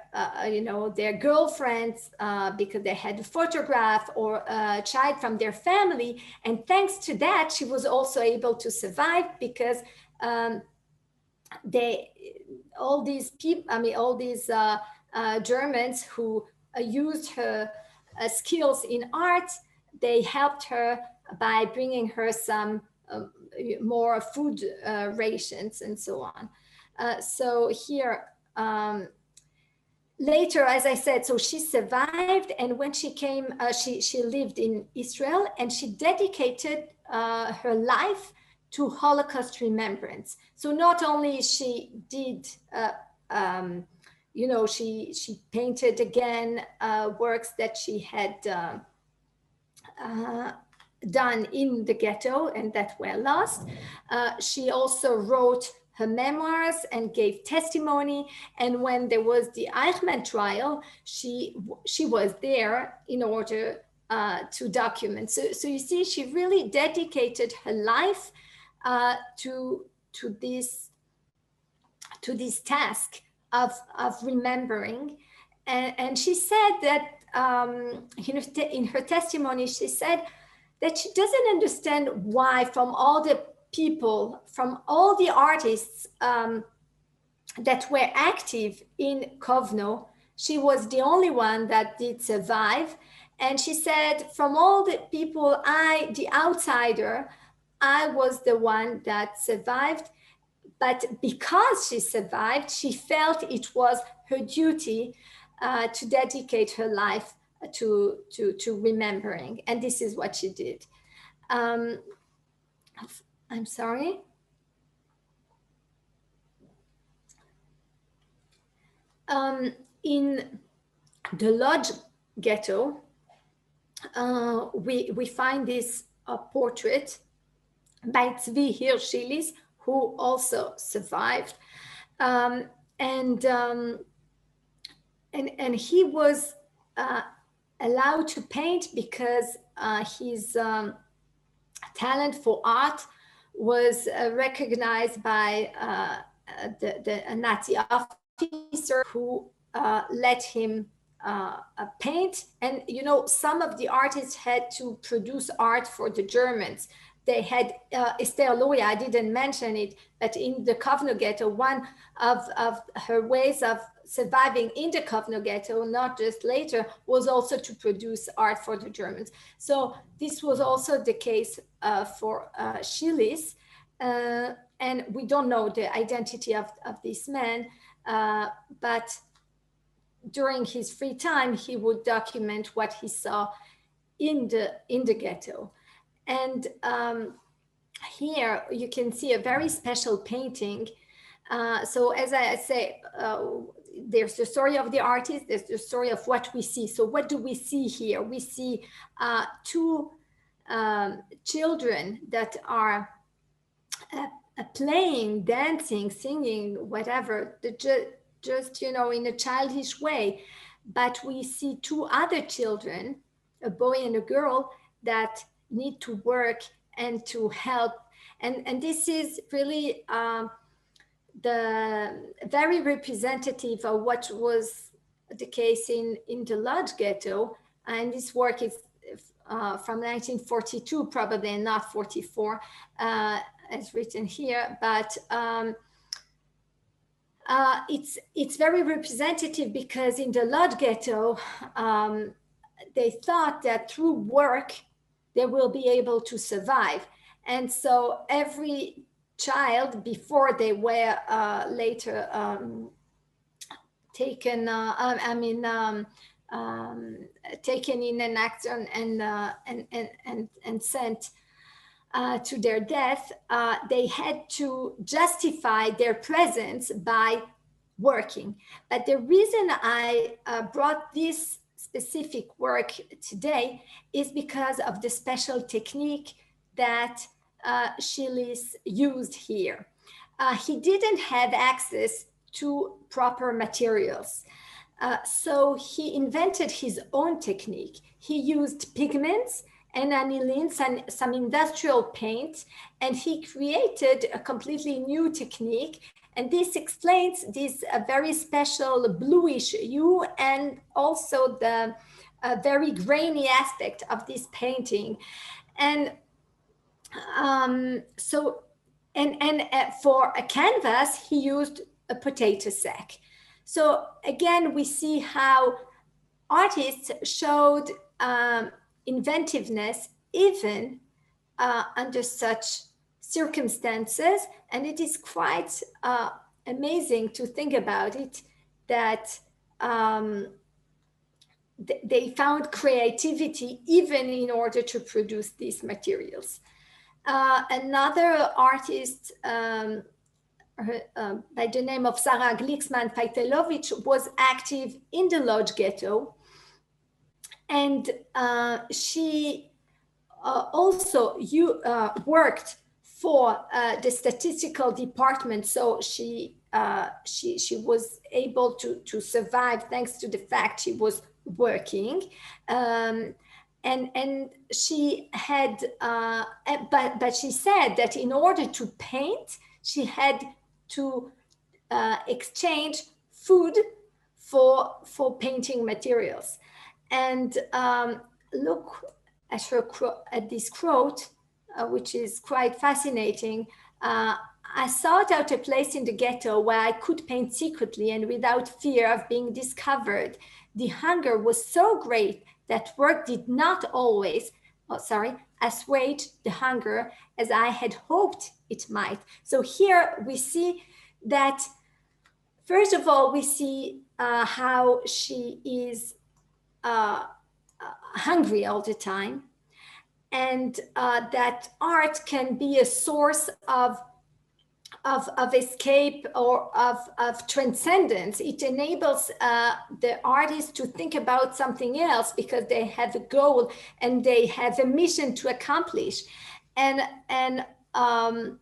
S3: their girlfriends because they had a photograph or a child from their family. And thanks to that, she was also able to survive because all these Germans who used her skills in art, they helped her by bringing her some more food rations and so on. So here, later, as I said, so she survived, and when she came, she lived in Israel, and she dedicated her life to Holocaust remembrance. So not only she did, she painted again works that she had done in the ghetto and that were lost. She also wrote her memoirs and gave testimony. And when there was the Eichmann trial, she was there in order to document. So you see, she really dedicated her life to this task of remembering. And she said that in her testimony, she said that she doesn't understand why from all the people, from all the artists that were active in Kovno, she was the only one that did survive. And she said, from all the people, the outsider, I was the one that survived. But because she survived, she felt it was her duty to dedicate her life to remembering. And this is what she did. I'm sorry. In the Lodz ghetto, we find this portrait by Tzvi Hirschilis, who also survived. And he was allowed to paint because his talent for art was recognized by a Nazi officer who let him paint. And some of the artists had to produce art for the Germans. They had Ester Luria, I didn't mention it, but in the Kovno ghetto, one of her ways of surviving in the Kovno ghetto, not just later, was also to produce art for the Germans. So this was also the case for Schilis, and we don't know the identity of this man, but during his free time, he would document what he saw in the ghetto. And here you can see a very special painting. So as I say, there's the story of the artist, there's the story of what we see. So what do we see here? We see two children that are playing, dancing, singing, whatever, just in a childish way. But we see two other children, a boy and a girl, that need to work and to help. And this is really the very representative of what was the case in the Lodz ghetto. And this work is from 1942, probably, and not 44, as written here. But it's very representative because in the Lodz ghetto, they thought that through work, they will be able to survive. And so every child, before they were later taken, taken in an accident and sent to their death, they had to justify their presence by working. But the reason I brought this specific work today is because of the special technique that Schilis used here. He didn't have access to proper materials. So he invented his own technique. He used pigments and anilines and some industrial paint, and he created a completely new technique. And this explains this very special bluish hue and also the very grainy aspect of this painting. And for a canvas, he used a potato sack. So again, we see how artists showed inventiveness even under such circumstances. And it is quite amazing to think about it, that they found creativity even in order to produce these materials. Another artist by the name of Sarah Glicksman-Fajtelovich was active in the Lodz ghetto. And she also worked for the statistical department. So she was able to survive thanks to the fact she was working. And she had, but she said that in order to paint, she had to exchange food for painting materials. And look at her at this quote, which is quite fascinating. I sought out a place in the ghetto where I could paint secretly and without fear of being discovered. The hunger was so great that work did not always, assuage the hunger as I had hoped it might. So here we see that, first of all, we see how she is hungry all the time, and that art can be a source of escape or of transcendence. It enables the artist to think about something else because they have a goal and they have a mission to accomplish. And also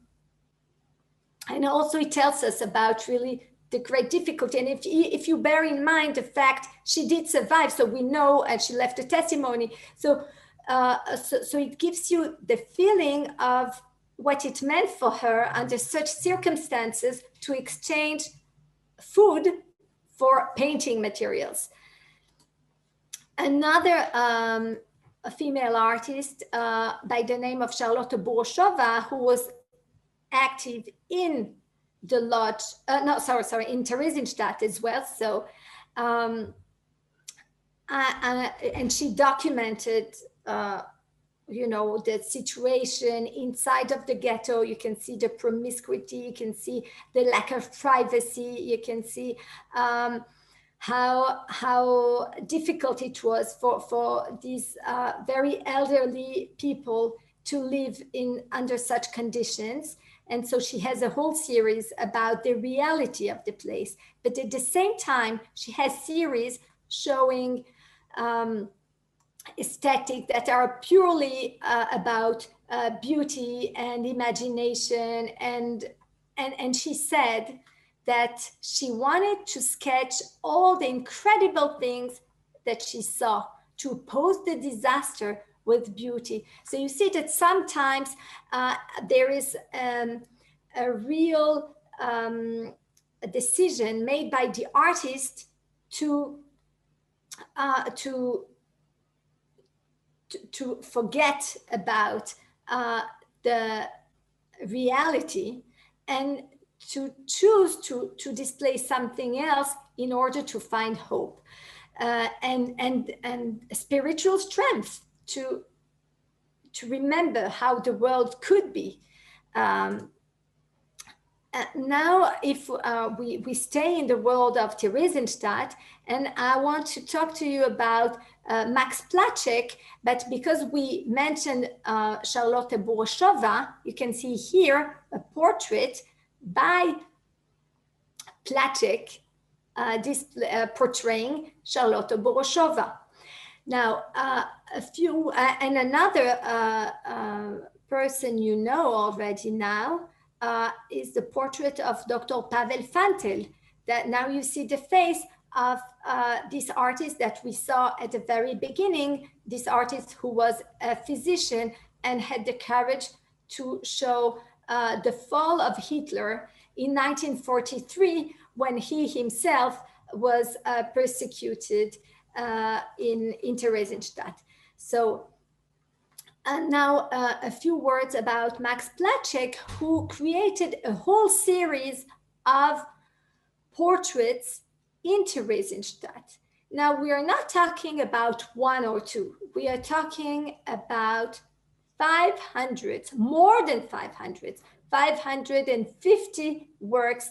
S3: it tells us about really the great difficulty. And if you bear in mind the fact she did survive, so we know, and she left a testimony. So it gives you the feeling of what it meant for her under such circumstances to exchange food for painting materials. Another a female artist by the name of Charlotte Boroshova, who was active in the Lodz, in Theresienstadt as well. So, and she documented the situation inside of the ghetto. You can see the promiscuity, you can see the lack of privacy, you can see how difficult it was for these very elderly people to live under such conditions. And so she has a whole series about the reality of the place. But at the same time, she has series showing aesthetic that are purely about beauty and imagination, and she said that she wanted to sketch all the incredible things that she saw, to pose the disaster with beauty. So you see that sometimes there is a real decision made by the artist to forget about the reality and to choose to display something else in order to find hope and spiritual strength to remember how the world could be. Now, if we stay in the world of Theresienstadt, and I want to talk to you about Max Placzek, but because we mentioned Charlotte Boroshova, you can see here a portrait by Placzek portraying Charlotte Boroshova. Now, another person you know already now is the portrait of Dr. Pavel Fantl. That now you see the face of this artist that we saw at the very beginning, this artist who was a physician and had the courage to show the fall of Hitler in 1943 when he himself was persecuted in Theresienstadt. So now a few words about Max Platschek, who created a whole series of portraits in Theresienstadt. Now, we are not talking about one or two. We are talking about 500, more than 500, 550 works,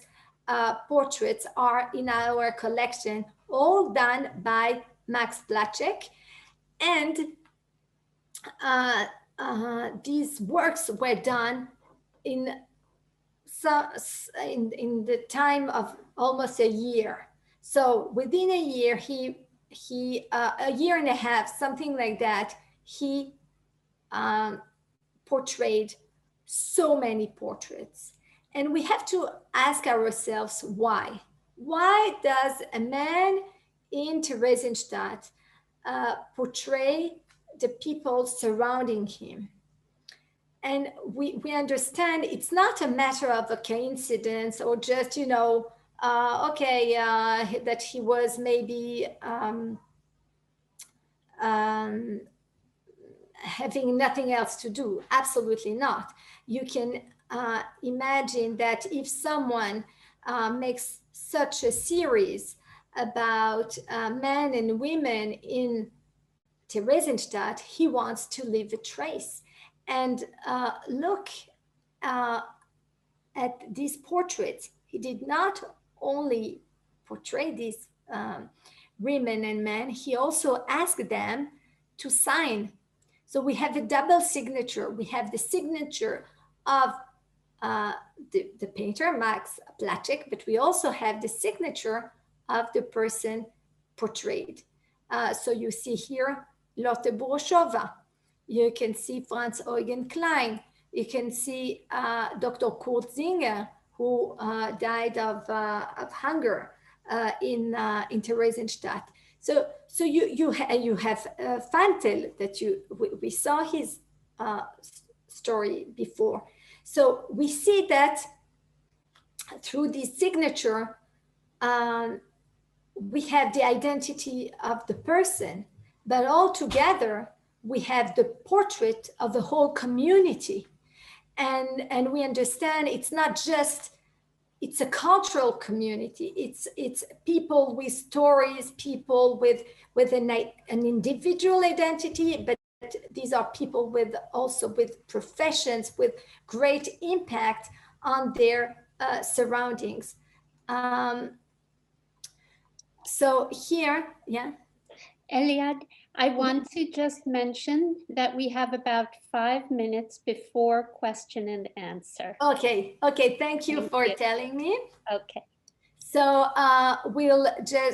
S3: portraits are in our collection, all done by Max Platschek. And these works were done in the time of almost a year. So within a year, a year and a half, something like that, he portrayed so many portraits. And we have to ask ourselves why. Why does a man in Theresienstadt portray the people surrounding him? And we understand it's not a matter of a coincidence or just, that he was maybe having nothing else to do. Absolutely not. You can imagine that if someone makes such a series about men and women in Theresienstadt, he wants to leave a trace. And look at these portraits. He did not only portray these women and men, he also asked them to sign. So we have a double signature. We have the signature of the painter, Max Platschek, but we also have the signature of the person portrayed. So you see here, Lotte Broshova. You can see Franz Eugen Klein. You can see Dr. Kurt Singer, who died of hunger in Theresienstadt. So you have Fantl that we saw his story before. So we see that through this signature, we have the identity of the person, but all together we have the portrait of the whole community. And we understand it's not just, it's a cultural community. It's people with stories, people with an individual identity, but these are people also with professions, with great impact on their surroundings. So here, yeah.
S2: Eliad, I want to just mention that we have about 5 minutes before question and answer.
S3: Okay, thank you for telling me.
S2: Okay.
S3: So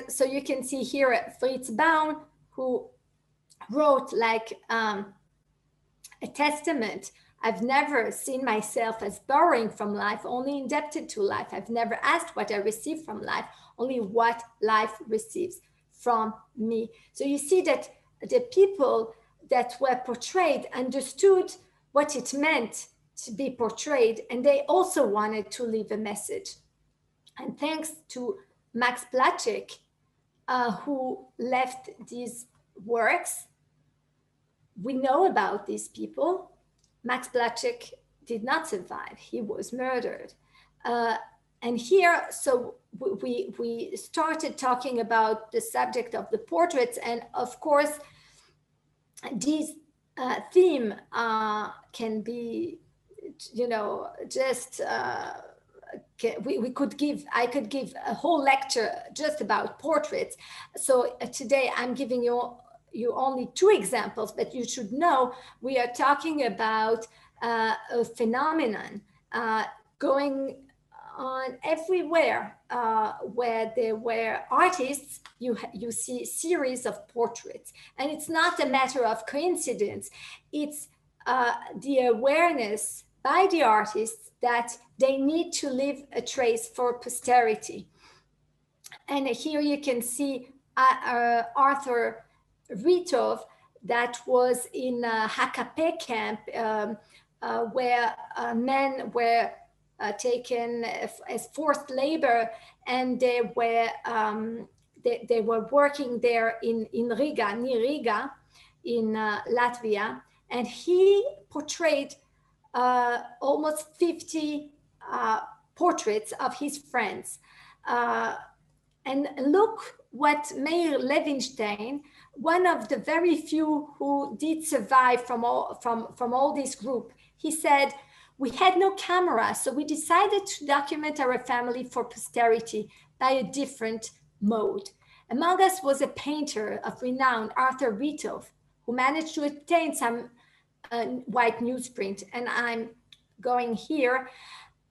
S3: so you can see here Fritz Baum, who wrote like a testament. I've never seen myself as borrowing from life, only indebted to life. I've never asked what I receive from life, only what life receives from me. So you see that the people that were portrayed understood what it meant to be portrayed, and they also wanted to leave a message. And thanks to Max Platschek, who left these works, we know about these people. Max Platschek did not survive. He was murdered. And here, so we started talking about the subject of the portraits. And of course, this theme can be, just, I could give a whole lecture just about portraits. So today I'm giving you only 2 examples, but you should know we are talking about a phenomenon going on everywhere where there were artists. You see series of portraits, and it's not a matter of coincidence. It's the awareness by the artists that they need to leave a trace for posterity. And here you can see Arthur Ritov, that was in a HKP camp where men were taken as forced labor, and they were working there in Riga, near Riga, in Latvia, and he portrayed almost 50 portraits of his friends. And look what Meir Levinstein, one of the very few who did survive from all this group, he said, "We had no camera, so we decided to document our family for posterity by a different mode. Among us was a painter of renown, Arthur Ritov, who managed to obtain some white newsprint." And I'm going here.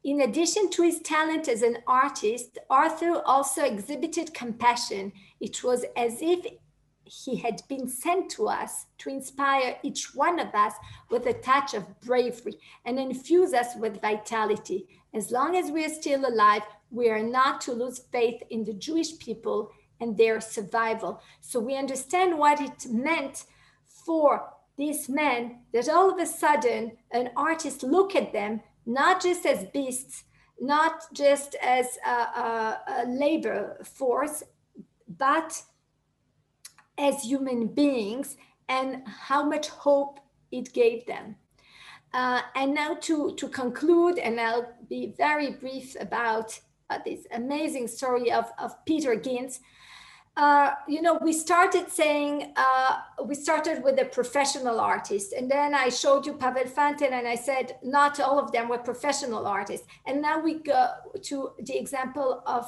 S3: In addition to his talent as an artist, Arthur also exhibited compassion. It was as if he had been sent to us to inspire each one of us with a touch of bravery and infuse us with vitality. As long as we are still alive, we are not to lose faith in the Jewish people and their survival. So we understand what it meant for these men, that all of a sudden an artist look at them not just as beasts, not just as a labor force, but as human beings, and how much hope it gave them. And now to conclude, and I'll be very brief about this amazing story of Peter Ginz. We started saying, we started with a professional artist, and then I showed you Pavel Fantl, and I said not all of them were professional artists. And now we go to the example of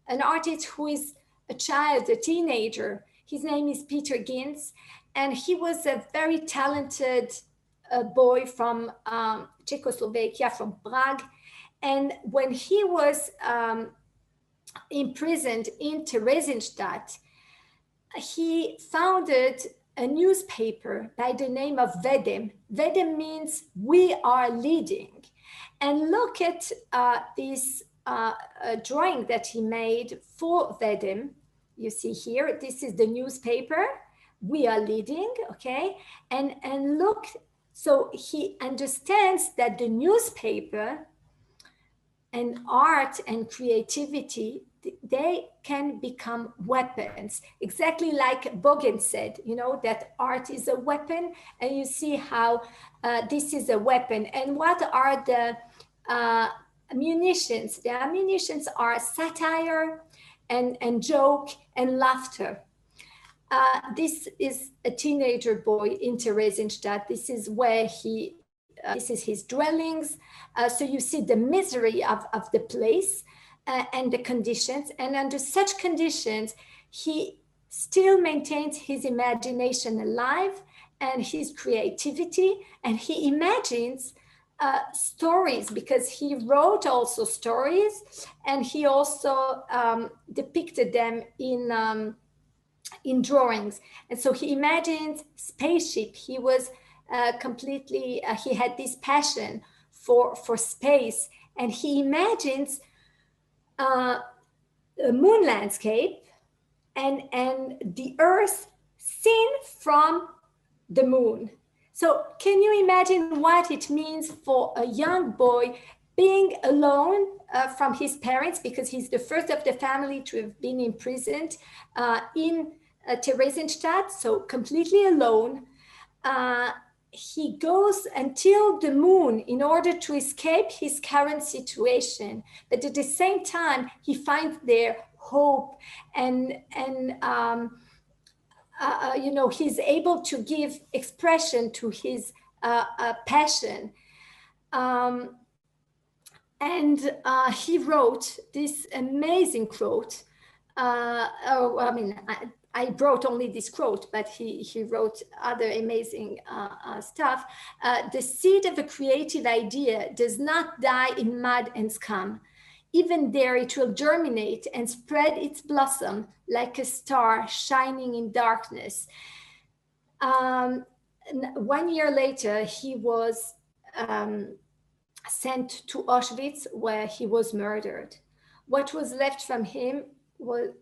S3: an artist who is a child, a teenager. His name is Peter Ginz, and he was a very talented boy from Czechoslovakia, from Prague. And when he was imprisoned in Theresienstadt, he founded a newspaper by the name of Vedem. Vedem means we are leading. And look at this drawing that he made for Vedem. You see here, this is the newspaper. We are leading, okay? And look, so he understands that the newspaper and art and creativity, they can become weapons. Exactly like Bogen said, that art is a weapon, and you see how this is a weapon. And what are the munitions? The ammunitions are satire and joke and laughter. This is a teenager boy in Theresienstadt. This is where this is his dwellings. So you see the misery of the place and the conditions. And under such conditions, he still maintains his imagination alive and his creativity. And he imagines stories, because he wrote also stories, and he also depicted them in drawings. And so he imagines spaceship. He was he had this passion for space, and he imagines a moon landscape and the Earth seen from the moon. So can you imagine what it means for a young boy being alone from his parents, because he's the first of the family to have been imprisoned in Theresienstadt, so completely alone. He goes until the moon in order to escape his current situation, but at the same time he finds there hope and he's able to give expression to his passion. He wrote this amazing quote. I brought only this quote, but he wrote other amazing stuff. The seed of a creative idea does not die in mud and scum. Even there it will germinate and spread its blossom like a star shining in darkness. 1 year later, he was sent to Auschwitz, where he was murdered. What was left from him were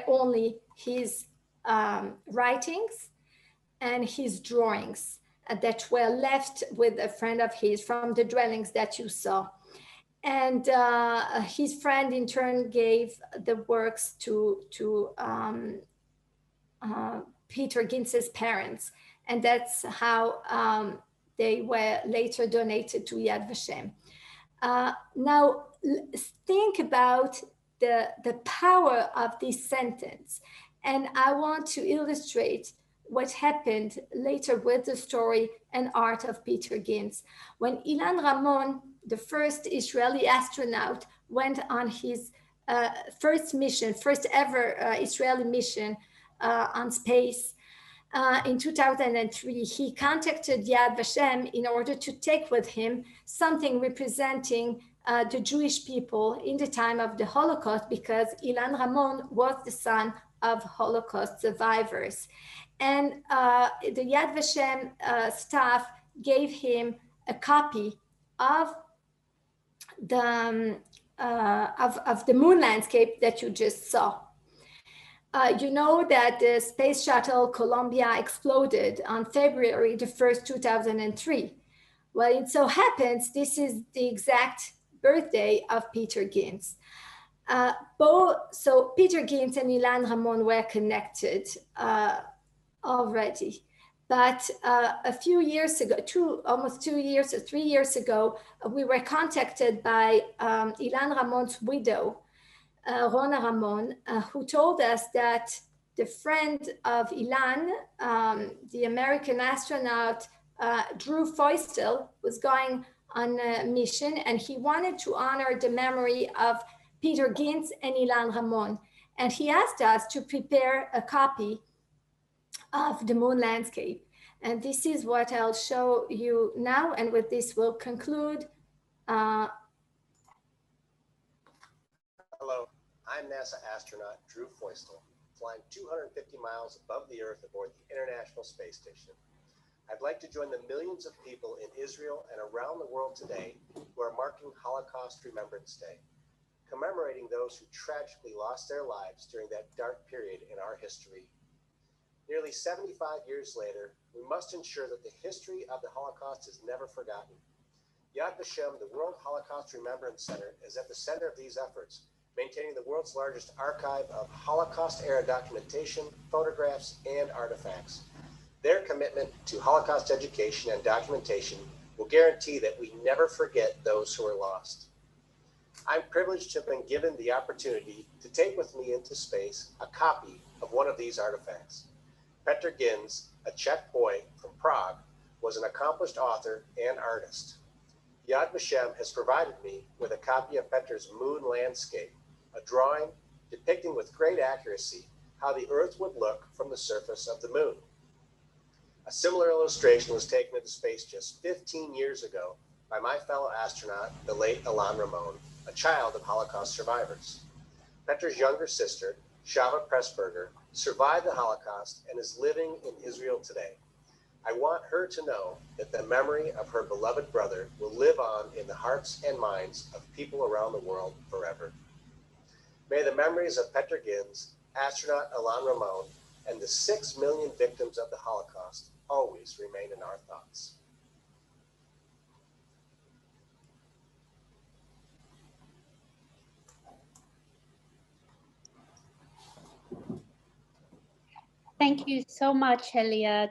S3: only his writings and his drawings that were left with a friend of his from the dwellings that you saw. and his friend in turn gave the works to Peter Ginz's parents, and that's how they were later donated to Yad Vashem. Now, think about the power of this sentence, and I want to illustrate what happened later with the story and art of Peter Ginz. When Ilan Ramon, the first Israeli astronaut, went on his first ever Israeli mission on space in 2003, he contacted Yad Vashem in order to take with him something representing the Jewish people in the time of the Holocaust, because Ilan Ramon was the son of Holocaust survivors. And the Yad Vashem staff gave him a copy of the moon landscape that you just saw. You know that the space shuttle Columbia exploded on February the 1st, 2003. Well, it so happens this is the exact birthday of Peter Ginz. So Peter Ginz and Ilan Ramon were connected already. But a few years ago, almost 2 years or 3 years ago, we were contacted by Ilan Ramon's widow, Rona Ramon, who told us that the friend of Ilan, the American astronaut Drew Feustel, was going on a mission, and he wanted to honor the memory of Peter Ginz and Ilan Ramon. And he asked us to prepare a copy of the moon landscape. And this is what I'll show you now. And with this, we'll conclude.
S4: Hello, I'm NASA astronaut Drew Feustel, flying 250 miles above the Earth aboard the International Space Station. I'd like to join the millions of people in Israel and around the world today who are marking Holocaust Remembrance Day, commemorating those who tragically lost their lives during that dark period in our history. Nearly 75 years later, we must ensure that the history of the Holocaust is never forgotten. Yad Vashem, the World Holocaust Remembrance Center, is at the center of these efforts, maintaining the world's largest archive of Holocaust-era documentation, photographs, and artifacts. Their commitment to Holocaust education and documentation will guarantee that we never forget those who are lost. I'm privileged to have been given the opportunity to take with me into space a copy of one of these artifacts. Petr Ginz, a Czech boy from Prague, was an accomplished author and artist. Yad Vashem has provided me with a copy of Petr's moon landscape, a drawing depicting with great accuracy how the Earth would look from the surface of the moon. A similar illustration was taken into space just 15 years ago by my fellow astronaut, the late Ilan Ramon, a child of Holocaust survivors. Petr's younger sister, Shava Pressburger, survived the Holocaust and is living in Israel today. I want her to know that the memory of her beloved brother will live on in the hearts and minds of people around the world forever. May the memories of Petr Ginz, astronaut Ilan Ramon, and the 6 million victims of the Holocaust always remain in our thoughts.
S2: Thank you so much, Eliad.